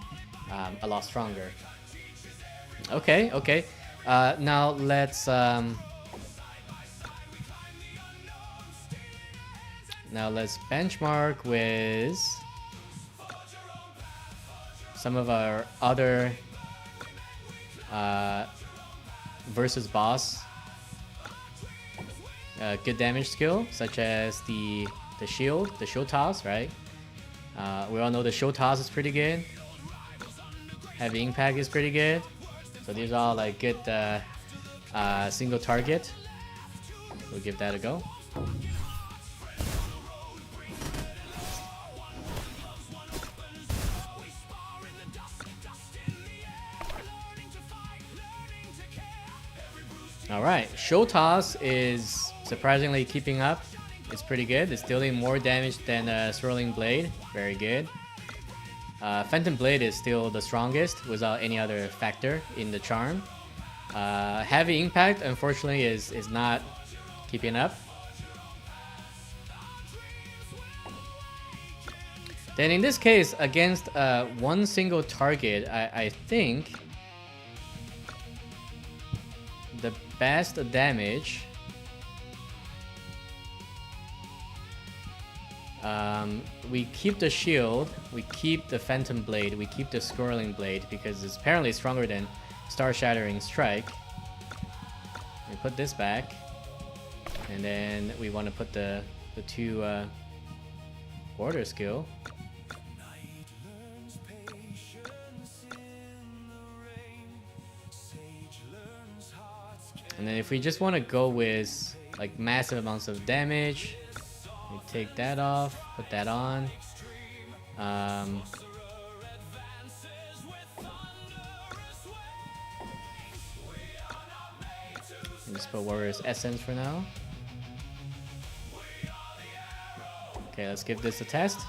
a lot stronger. Okay, okay. Now let's benchmark with some of our other versus boss good damage skill, such as the shield toss, right? We all know the shield toss is pretty good. Heavy impact is pretty good. So these are all like good single target. We'll give that a go. Alright, Show Toss is surprisingly keeping up. It's pretty good. It's dealing more damage than Swirling Blade. Very good. Phantom Blade is still the strongest without any other factor in the charm. Heavy Impact, unfortunately, is not keeping up. Then in this case, against one single target, I think the best damage we keep the shield, we keep the Phantom Blade, we keep the Swirling Blade because it's apparently stronger than Star Shattering Strike. We put this back, and then we want to put the 2 water skill. And then if we just want to go with like massive amounts of damage, we take that off, put that on. Just put Warrior's Essence for now. Okay, let's give this a test.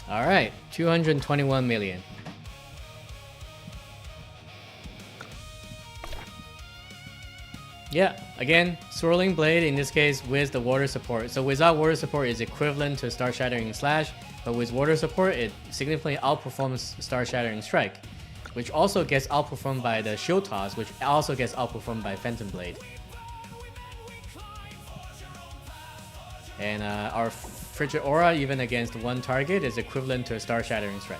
All right, 221 million. Yeah, again, Swirling Blade in this case with the water support. So without water support is equivalent to Star Shattering Slash, but with water support it significantly outperforms Star Shattering Strike, which also gets outperformed by the Shield Toss, which also gets outperformed by Phantom Blade. And our Frigid Aura, even against one target, is equivalent to a Star Shattering Strike.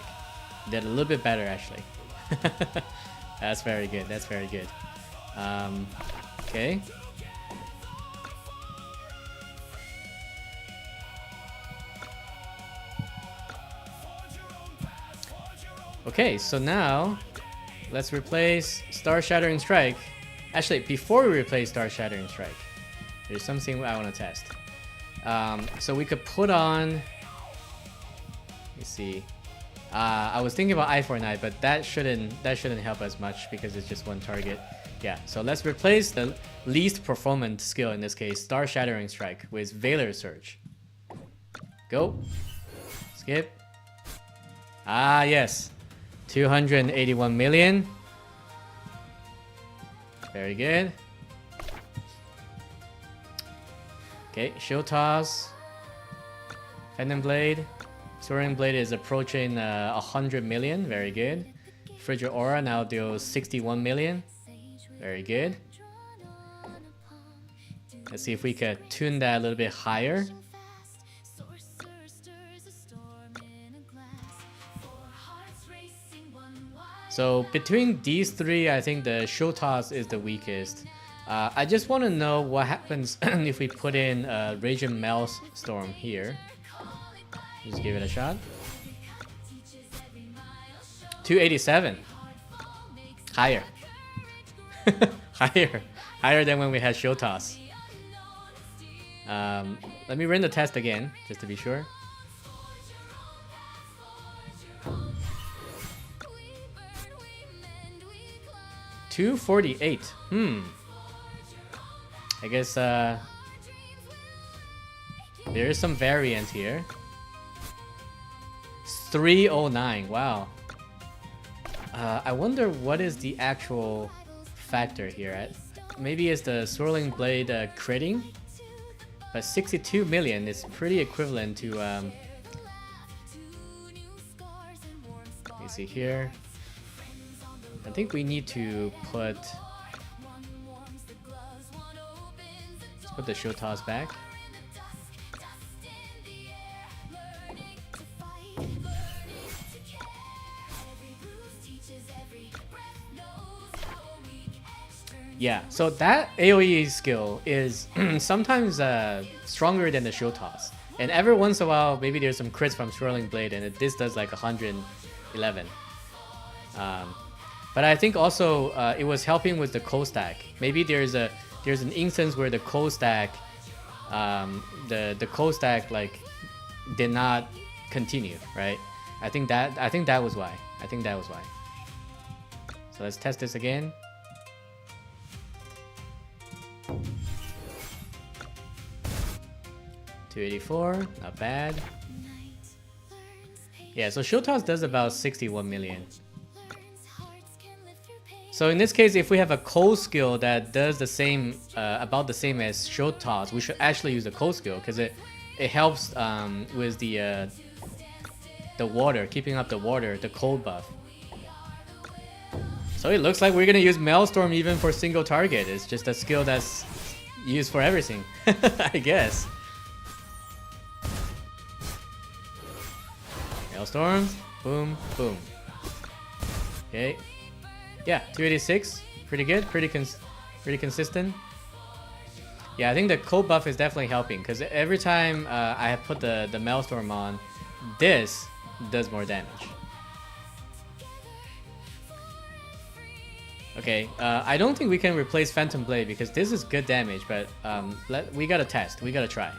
Did a little bit better actually. That's very good, that's very good. Okay. Okay, so now let's replace Star Shattering Strike. Actually, before we replace Star Shattering Strike, there's something I want to test. So we could put on. Let's see. I was thinking about Eye for Night, but that shouldn't help as much because it's just one target. Yeah, so let's replace the least performant skill in this case, Star Shattering Strike, with Valor Surge. Go. Skip. Ah, yes. 281 million. Very good. Okay, Shield Toss. Phantom Blade. Soaring Blade is approaching 100 million. Very good. Frigid Aura now deals 61 million. Very good. Let's see if we could tune that a little bit higher. So between these three, I think the Shield Toss is the weakest. I just want to know what happens if we put in Raging Maelstrom here. Just give it a shot. 287. Higher. Higher than when we had Shield Toss. Let me run the test again, just to be sure. $248. I guess there is some variance here. 309. Wow. I wonder what is the actual factor here. Maybe it's the Swirling Blade critting, but 62 million is pretty equivalent to let me see here. I think we need to put the Shield Toss back. Yeah, so that AoE skill is sometimes stronger than the Shield Toss. And every once in a while, maybe there's some crits from Swirling Blade, and this does like 111. But I think also it was helping with the cold stack. Maybe there's an instance where the cold stack, the cold stack like did not continue, right? I think that was why. So let's test this again. $284, not bad. Yeah, so Shield Toss does about 61 million. So in this case, if we have a cold skill that does the same, about the same as Shield Toss, we should actually use the cold skill because it helps with the water, keeping up the water, the cold buff. So it looks like we're gonna use Maelstrom even for single target. It's just a skill that's used for everything, I guess. Maelstrom, boom, boom. Okay. Yeah, 286, pretty good, pretty consistent. Yeah, I think the cold buff is definitely helping because every time I have put the Maelstrom on, this does more damage. Okay, I don't think we can replace Phantom Blade because this is good damage, but we gotta test, we gotta try.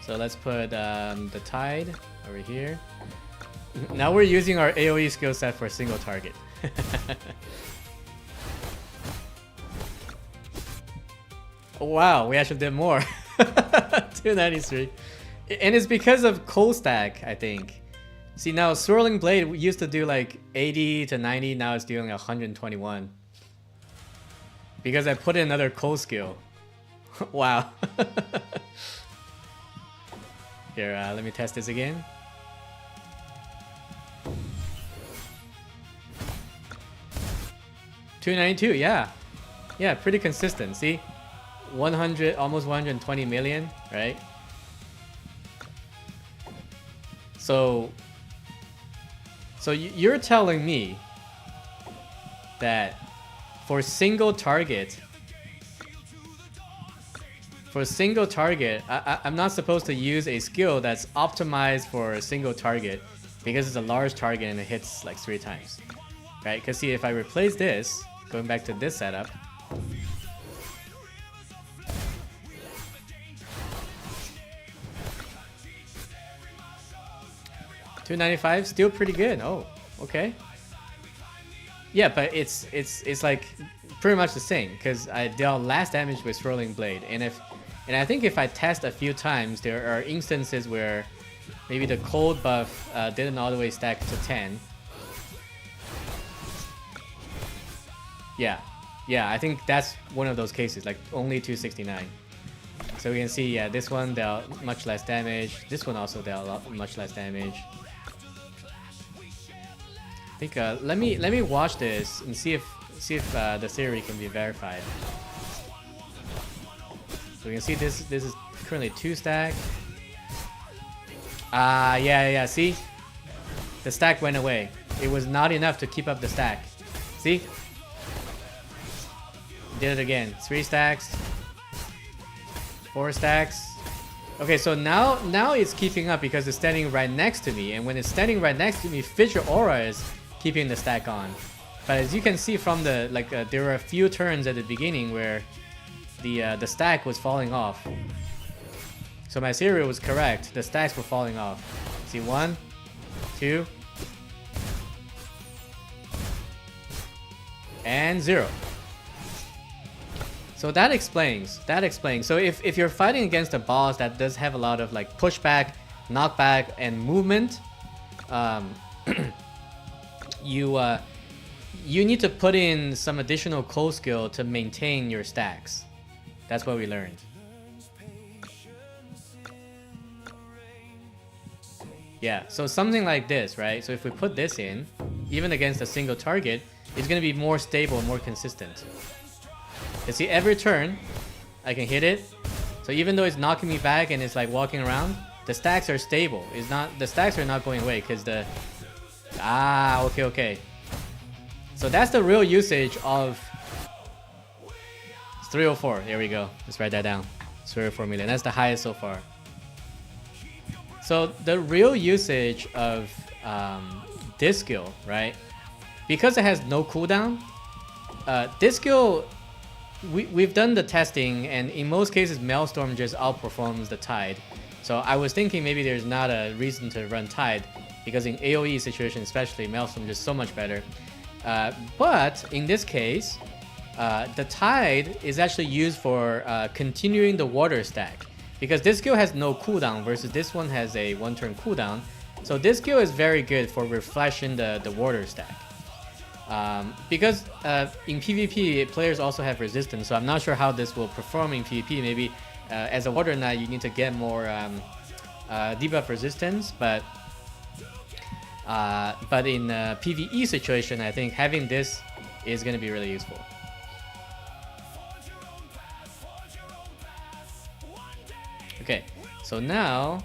So let's put the Tide over here. Now we're using our AoE skill set for a single target. Wow, we actually did more. 293. And it's because of cold stack, I think. See, now Swirling Blade used to do like 80 to 90, now it's doing 121. Because I put in another cold skill. Wow. Here, let me test this again. $292, yeah. Yeah, pretty consistent, see? 100, almost 120 million, right? So you're telling me that for single target, I'm not supposed to use a skill that's optimized for a single target because it's a large target and it hits like 3 times, right? Because see, if I replace this, going back to this setup, $295, still pretty good. Oh, okay. Yeah, but it's like pretty much the same because I dealt less damage with Swirling Blade, and I think if I test a few times, there are instances where maybe the cold buff didn't all the way stack to 10. Yeah, I think that's one of those cases, like only 269. So we can see, yeah, this one dealt much less damage. This one also dealt much less damage. I think let me watch this and see if the theory can be verified. So we can see this is currently 2 stack. Yeah, see? The stack went away. It was not enough to keep up the stack. See? Did it again. 3 stacks. 4 stacks. Okay, so now it's keeping up because it's standing right next to me, and when it's standing right next to me, Fissure Aura is keeping the stack on. But as you can see from the there were a few turns at the beginning where the stack was falling off. So my theory was correct. The stacks were falling off. See, 1, 2, and 0. So that explains. So if you're fighting against a boss that does have a lot of like pushback, knockback, and movement, you need to put in some additional cold skill to maintain your stacks. That's what we learned. Yeah, so something like this, right? So if we put this in, even against a single target, it's going to be more stable and more consistent. You see, every turn, I can hit it. So even though it's knocking me back and it's like walking around, the stacks are stable. The stacks are not going away because the... okay. So that's the real usage of 304. There we go. Let's write that down. 304 million. That's the highest so far. So the real usage of this skill, right? Because it has no cooldown, this skill, we've done the testing, and in most cases, Maelstrom just outperforms the Tide. So I was thinking maybe there's not a reason to run Tide, because in AoE situation especially, Maelstrom is just so much better. But in this case, the Tide is actually used for continuing the water stack, because this skill has no cooldown versus this one has a 1-turn cooldown. So this skill is very good for refreshing the water stack. Because in PvP, players also have resistance, so I'm not sure how this will perform in PvP. Maybe as a water knight, you need to get more debuff resistance, but in PvE situation, I think having this is going to be really useful. Okay, so now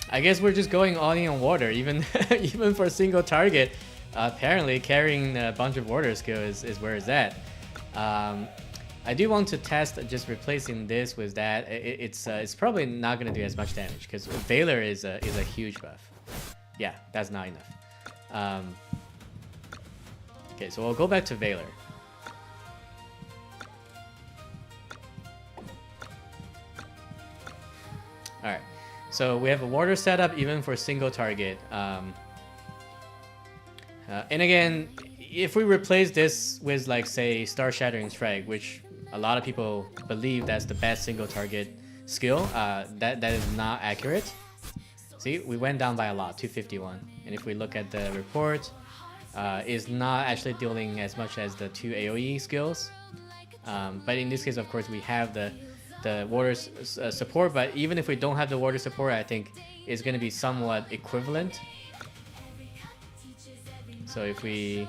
I guess we're just going all in on water, even even for a single target. Apparently, carrying a bunch of water skill is where it's at. I do want to test just replacing this with that. It's probably not going to do as much damage because Valor is a huge buff. Yeah, that's not enough. Okay, so we'll go back to Valor. All right. So we have a water setup even for single target. And again, if we replace this with like say Star Shattering Strike, which a lot of people believe that's the best single target skill, that is not accurate. See, we went down by a lot, 251. And if we look at the report, is not actually dealing as much as the 2 AoE skills. But in this case, of course, we have the water support. But even if we don't have the water support, I think it's going to be somewhat equivalent. So if we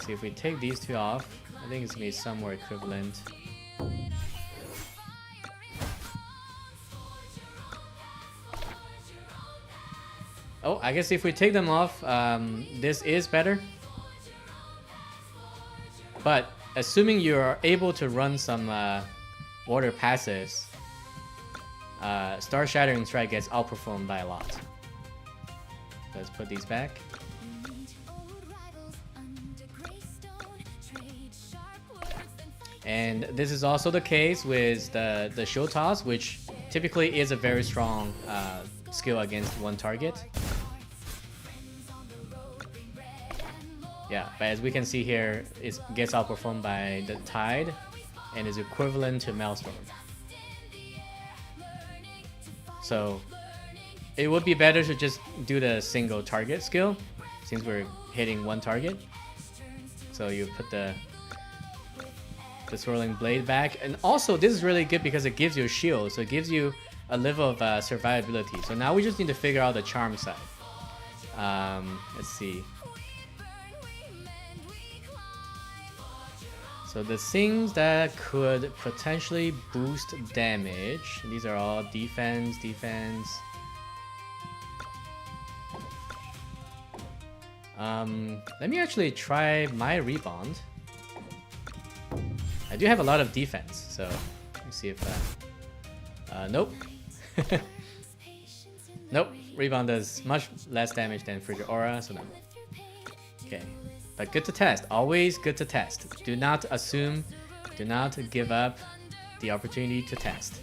see, if we take these two off, I think it's going to be somewhere equivalent. Oh, I guess if we take them off, this is better. But assuming you are able to run some water passes, Star Shattering Strike gets outperformed by a lot. Let's put these back. And this is also the case with the Shield Toss, which typically is a very strong skill against one target. Yeah, but as we can see here, it gets outperformed by the Tide and is equivalent to Maelstrom. So it would be better to just do the single target skill since we're hitting one target. So you put the Swirling Blade back, and also this is really good because it gives you a shield, so it gives you a level of survivability. So now we just need to figure out the charm side. Let's see. So the things that could potentially boost damage, these are all defense. Let me actually try my Rebound. I do have a lot of defense, so let me see if nope. Nope, Rebound does much less damage than Frigid Aura, so no. Okay, but good to test, always good to test. Do not assume, do not give up the opportunity to test.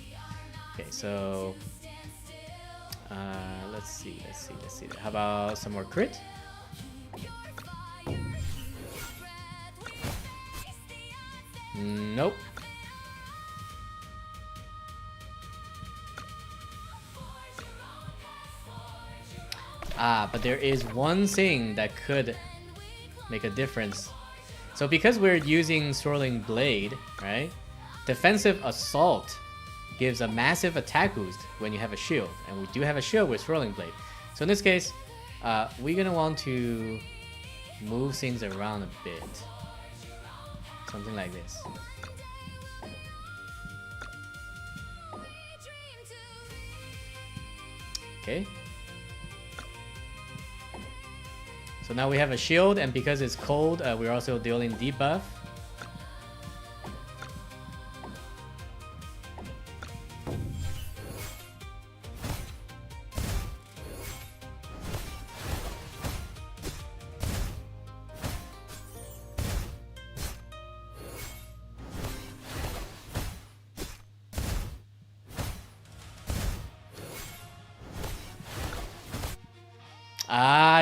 Okay, so let's see. How about some more crit? Nope. But there is one thing that could make a difference. So because we're using Swirling Blade, right? Defensive Assault gives a massive attack boost when you have a shield. And we do have a shield with Swirling Blade. So in this case, we're gonna want to move things around a bit. Something like this. Okay. So now we have a shield, and because it's cold, we're also dealing debuff.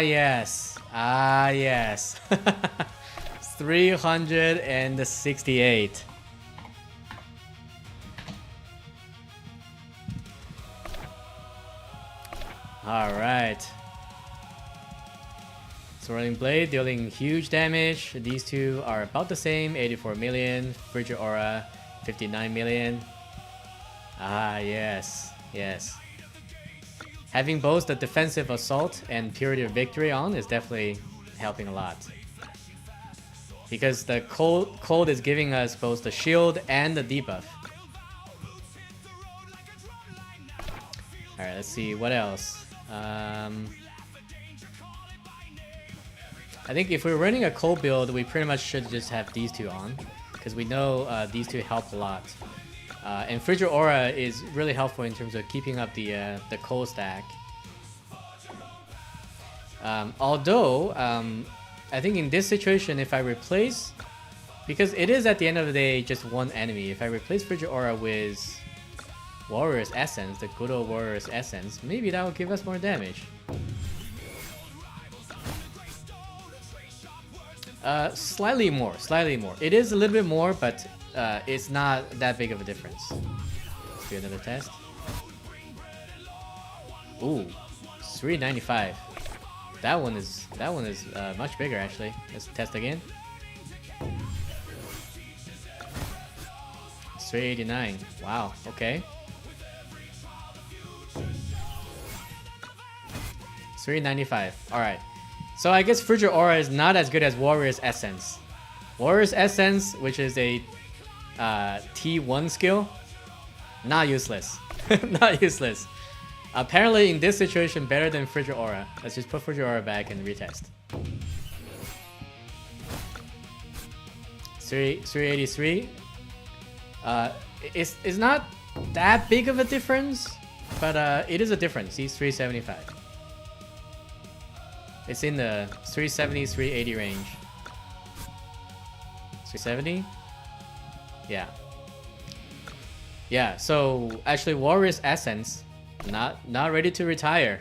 Yes. 368. All right. Swirling Blade dealing huge damage. These two are about the same, 84 million. Frigid Aura, 59 million. Yes. Having both the Defensive Assault and Purity of Victory on is definitely helping a lot. Because the cold is giving us both the shield and the debuff. Alright, let's see, what else? I think if we're running a cold build, we pretty much should just have these two on. Because we know these two help a lot. And Frigid Aura is really helpful in terms of keeping up the cold stack. Although, I think in this situation, if I replace... Because it is at the end of the day just one enemy. If I replace Frigid Aura with Warrior's Essence, the good old Warrior's Essence, maybe that will give us more damage. Slightly more. It is a little bit more, but it's not that big of a difference. Let's do another test. Ooh, 395. That one is much bigger actually. Let's test again. 389. Wow. Okay. 395. All right. So I guess Frigid Aura is not as good as Warrior's Essence. Warrior's Essence, which is a T1 skill, not useless. Not useless. Apparently in this situation better than Frigid Aura. Let's just put Frigid Aura back and retest. 383. It's not that big of a difference, but it is a difference. He's 375. It's in the 370, 380 range. 370? Yeah. Yeah, so actually Warrior's Essence, not ready to retire.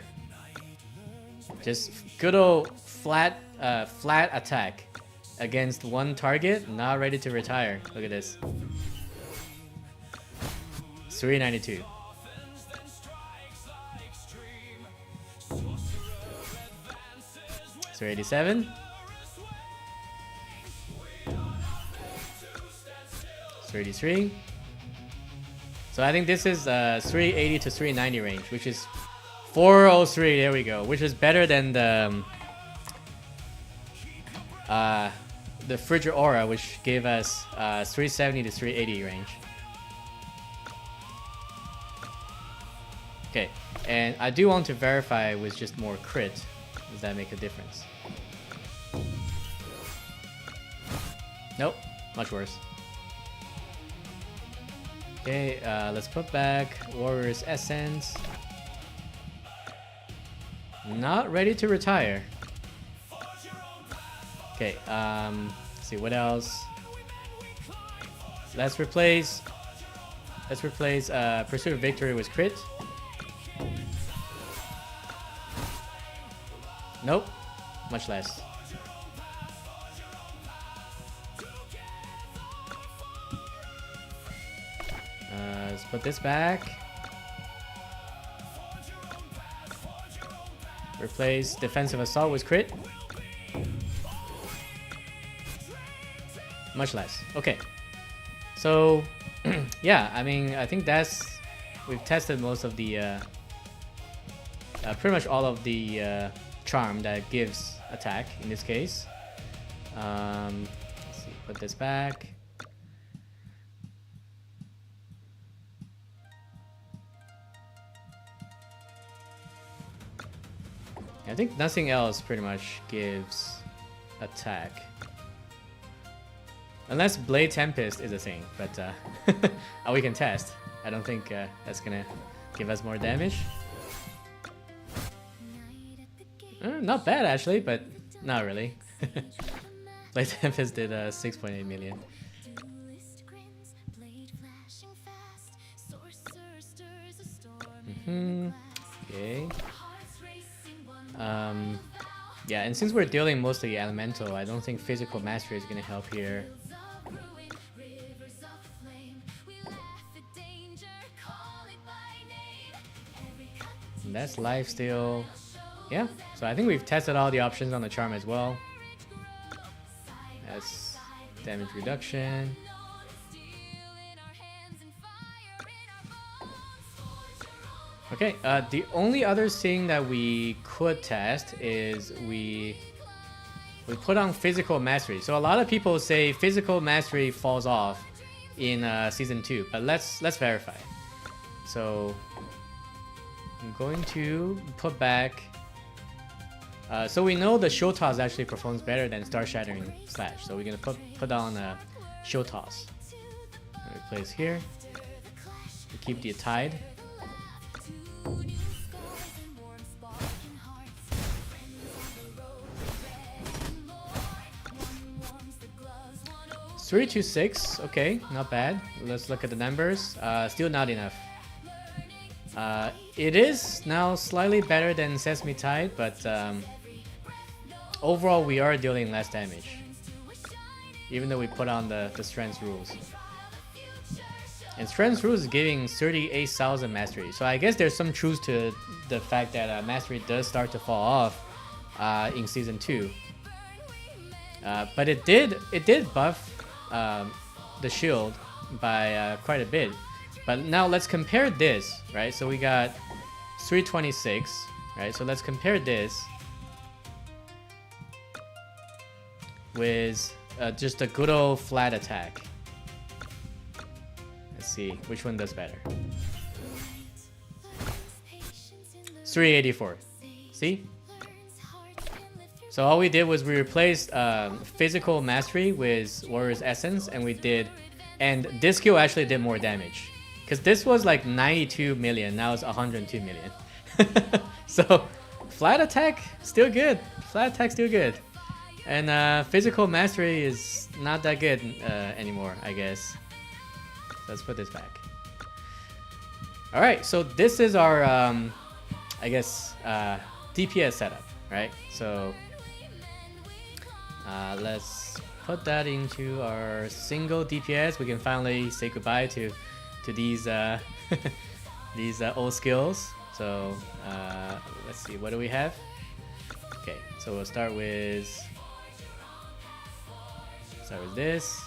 Just good old flat attack against one target, not ready to retire. Look at this. 392. So 87. 33. So I think this is 380 to 390 range, which is 403. There we go, which is better than the Frigid Aura, which gave us 370 to 380 range. Okay, and I do want to verify with just more crit. Does that make a difference? Nope, much worse. Okay, let's put back Warrior's Essence. Not ready to retire. Okay, let's see what else. Let's replace Pursuit of Victory with crit. Nope, much less. Let's put this back. Replace Defensive Assault with crit. Much less. Okay. So, yeah, I mean, I think we've tested most of the, pretty much all of the charm that gives attack in this case. Let's see, put this back. I think nothing else pretty much gives attack. Unless Blade Tempest is a thing, but we can test. I don't think that's gonna give us more damage. Not bad actually, but not really. Blade Tempest did 6.8 million. Okay. Yeah, and since we're dealing mostly elemental, I don't think physical mastery is gonna help here. And that's life steal. Yeah, so I think we've tested all the options on the charm as well. That's damage reduction. Okay, the only other thing that we could test is we put on physical mastery. So a lot of people say physical mastery falls off in season 2, but let's verify. So I'm going to put back. So we know the Show Toss actually performs better than Star Shattering Slash. So we're gonna put on a Show Toss. Replace here. We keep the Tide. Three to 6, okay, not bad. Let's look at the numbers. Still not enough. It is now slightly better than Sesame Tide, but overall we are dealing less damage, even though we put on the strength rules. And strength rules is giving 38,000 mastery, so I guess there's some truth to the fact that mastery does start to fall off in season 2. But it did buff the shield by quite a bit. But now let's compare this, right? So we got 326, right? So let's compare this with just a good old flat attack. Let's see which one does better. 384. See? So all we did was we replaced physical mastery with warrior's essence, and this skill actually did more damage. Because this was like 92 million, now it's 102 million. So flat attack still good. Flat attack still good. And physical mastery is not that good anymore, I guess. Let's put this back. Alright, so this is our, I guess, DPS setup, right? So let's put that into our single DPS. We can finally say goodbye to these these old skills. So let's see, what do we have? Okay, so we'll start with this,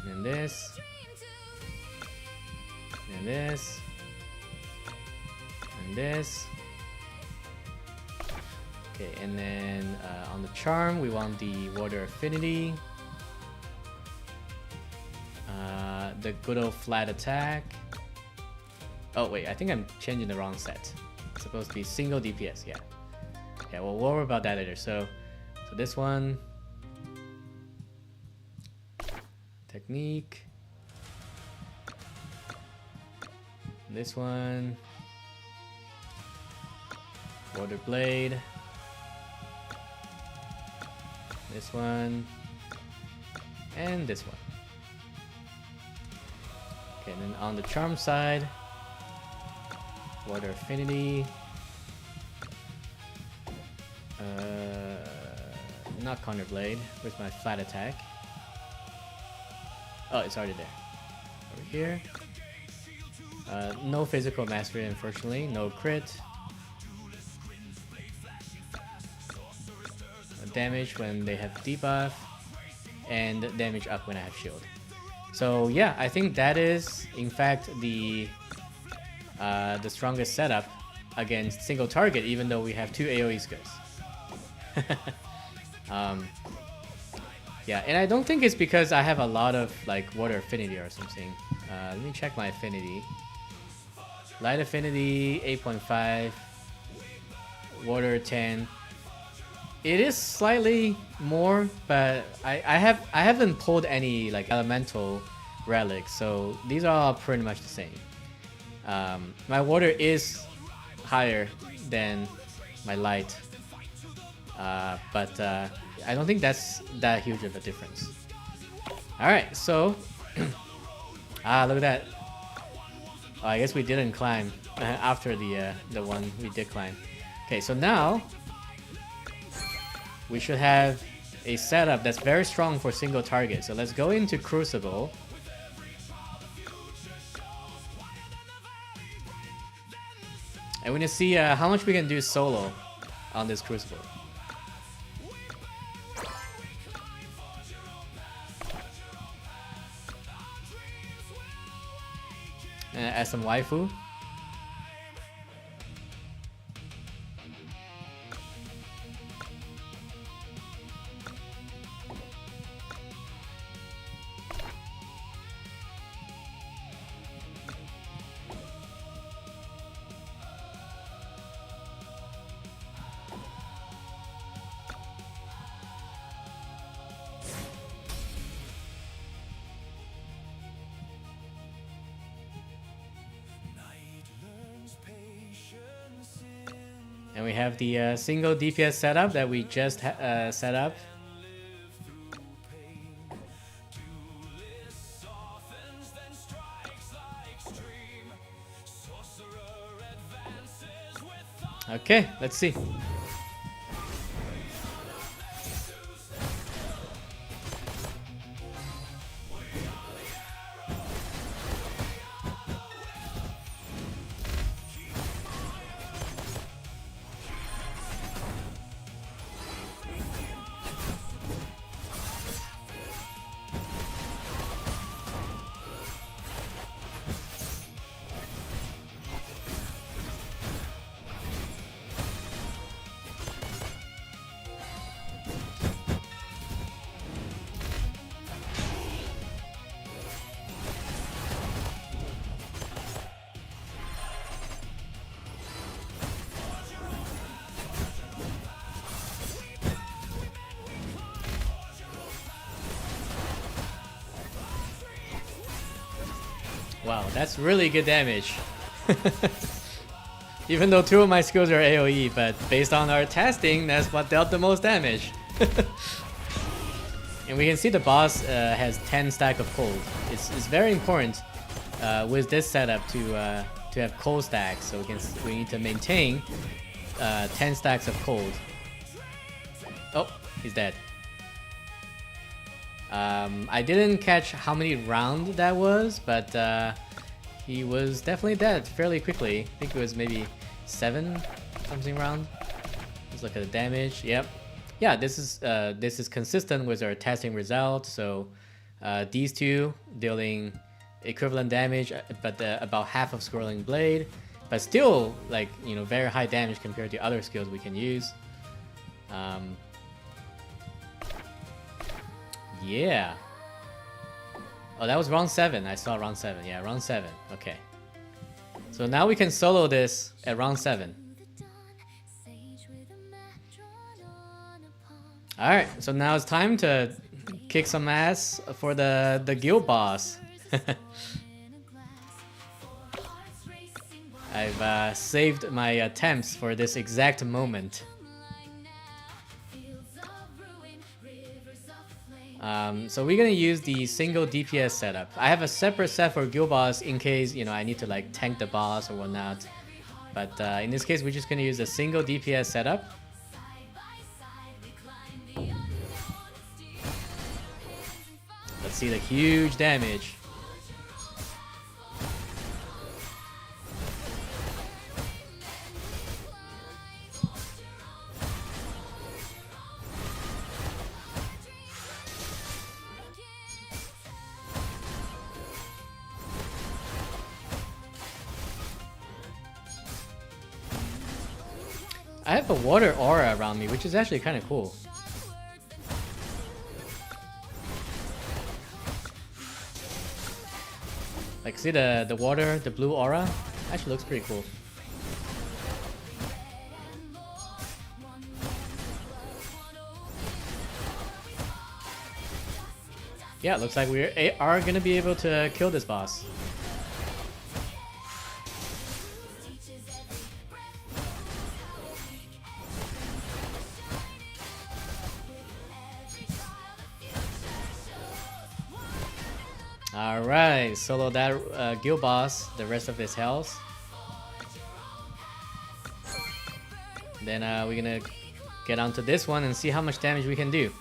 and this, and this, and this. Okay, and then on the charm we want the water affinity, the good old flat attack. Oh wait, I think I'm changing the wrong set. It's supposed to be single DPS, yeah. Yeah, we'll worry about that later. So this one, technique. This one, water blade. This one, and this one. Okay, and then on the charm side, water affinity. Not counter blade. Where's my flat attack? Oh, it's already there. Over here. No physical mastery, unfortunately. No crit. Damage when they have debuff, and damage up when I have shield. So yeah, I think that is in fact the strongest setup against single target, even though we have 2 AoE skills. Yeah, and I don't think it's because I have a lot of like water affinity or something. Let me check my affinity. Light affinity 8.5, water 10. It is slightly more, but I haven't pulled any like elemental relics, so these are all pretty much the same. My water is higher than my light, but I don't think that's that huge of a difference. All right, so look at that. Oh, I guess we didn't climb after the one we did climb. Okay, so now we should have a setup that's very strong for single target. So let's go into Crucible. And we're gonna see how much we can do solo on this Crucible. And add some waifu. And we have the single DPS setup that we just set up. Okay, let's see. Wow, that's really good damage. Even though 2 of my skills are AoE, but based on our testing, that's what dealt the most damage. And we can see the boss has 10 stack of cold. It's very important with this setup to have cold stacks. So we need to maintain 10 stacks of cold. Oh, he's dead. I didn't catch how many rounds that was, but he was definitely dead fairly quickly. I think it was maybe 7 something round. Let's look at the damage. Yep. Yeah, this is consistent with our testing result. So these two dealing equivalent damage, but about half of Scrolling Blade, but still like very high damage compared to other skills we can use. Yeah. Oh, that was round 7. I saw round 7. Yeah, round 7. Okay. So now we can solo this at round 7. Alright, so now it's time to kick some ass for the guild boss. I've saved my attempts for this exact moment. So we're gonna use the single DPS setup. I have a separate set for guild boss in case I need to like tank the boss or whatnot. But in this case, we're just gonna use a single DPS setup. Let's see the huge damage. I have a water aura around me, which is actually kind of cool. Like, see the water, the blue aura? Actually looks pretty cool. Yeah, looks like we are gonna be able to kill this boss. Alright, solo that guild boss, the rest of his health. Then we're gonna get onto this one and see how much damage we can do.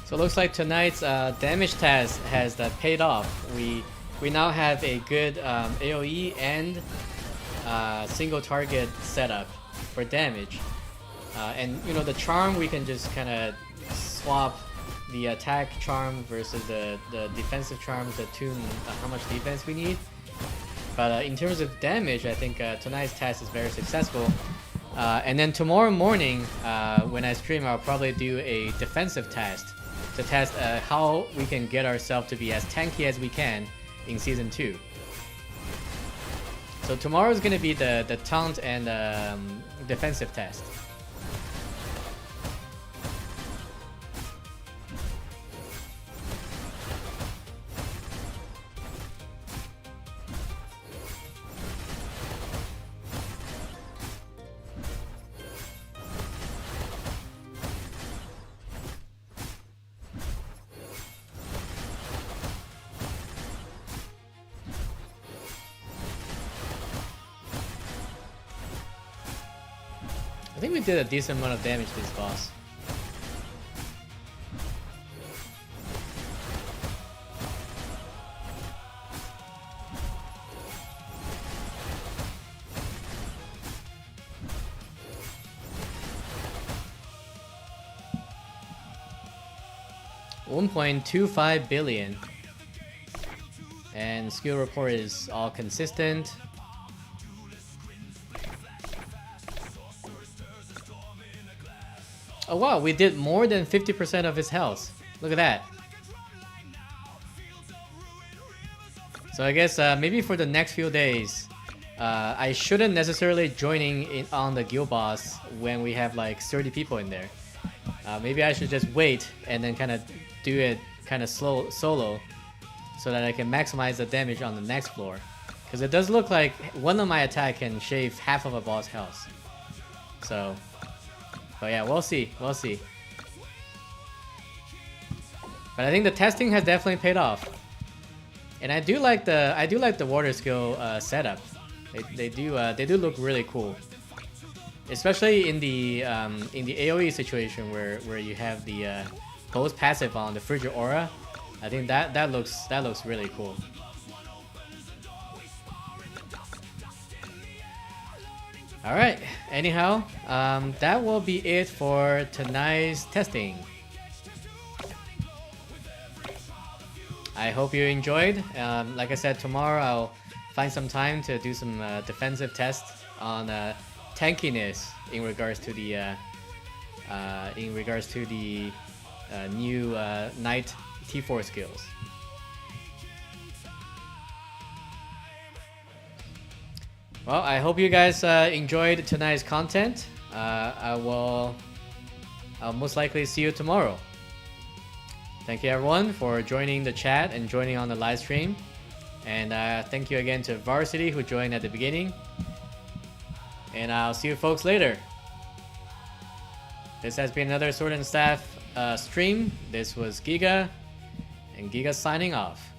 So it looks like tonight's damage test has paid off. We now have a good AoE and single target setup for damage. And the charm, we can just kind of swap the attack charm versus the defensive charm to tune how much defense we need. But in terms of damage, I think tonight's test is very successful. And then tomorrow morning, when I stream, I'll probably do a defensive test to test how we can get ourselves to be as tanky as we can in Season 2. So tomorrow is going to be the taunt and defensive test. I think we did a decent amount of damage to this boss. $1.25 billion. And skill report is all consistent. Oh wow, we did more than 50% of his health. Look at that. So I guess maybe for the next few days, I shouldn't necessarily joining in on the guild boss when we have like 30 people in there. Maybe I should just wait and then kind of do it kind of solo so that I can maximize the damage on the next floor. Because it does look like one of my attack can shave half of a boss health. So... but yeah, we'll see. We'll see. But I think the testing has definitely paid off, and I do like the water skill setup. They do look really cool, especially in the AOE situation where you have the both passive on the Frigid Aura. I think that looks really cool. Alright, anyhow, that will be it for tonight's testing. I hope you enjoyed. Like I said, tomorrow I'll find some time to do some defensive tests on tankiness in regards to the new Knight T4 skills. Well, I hope you guys enjoyed tonight's content. I'll most likely see you tomorrow. Thank you everyone for joining the chat and joining on the live stream. And thank you again to Varsity who joined at the beginning. And I'll see you folks later. This has been another Sword and Staff stream. This was Giga, and Giga signing off.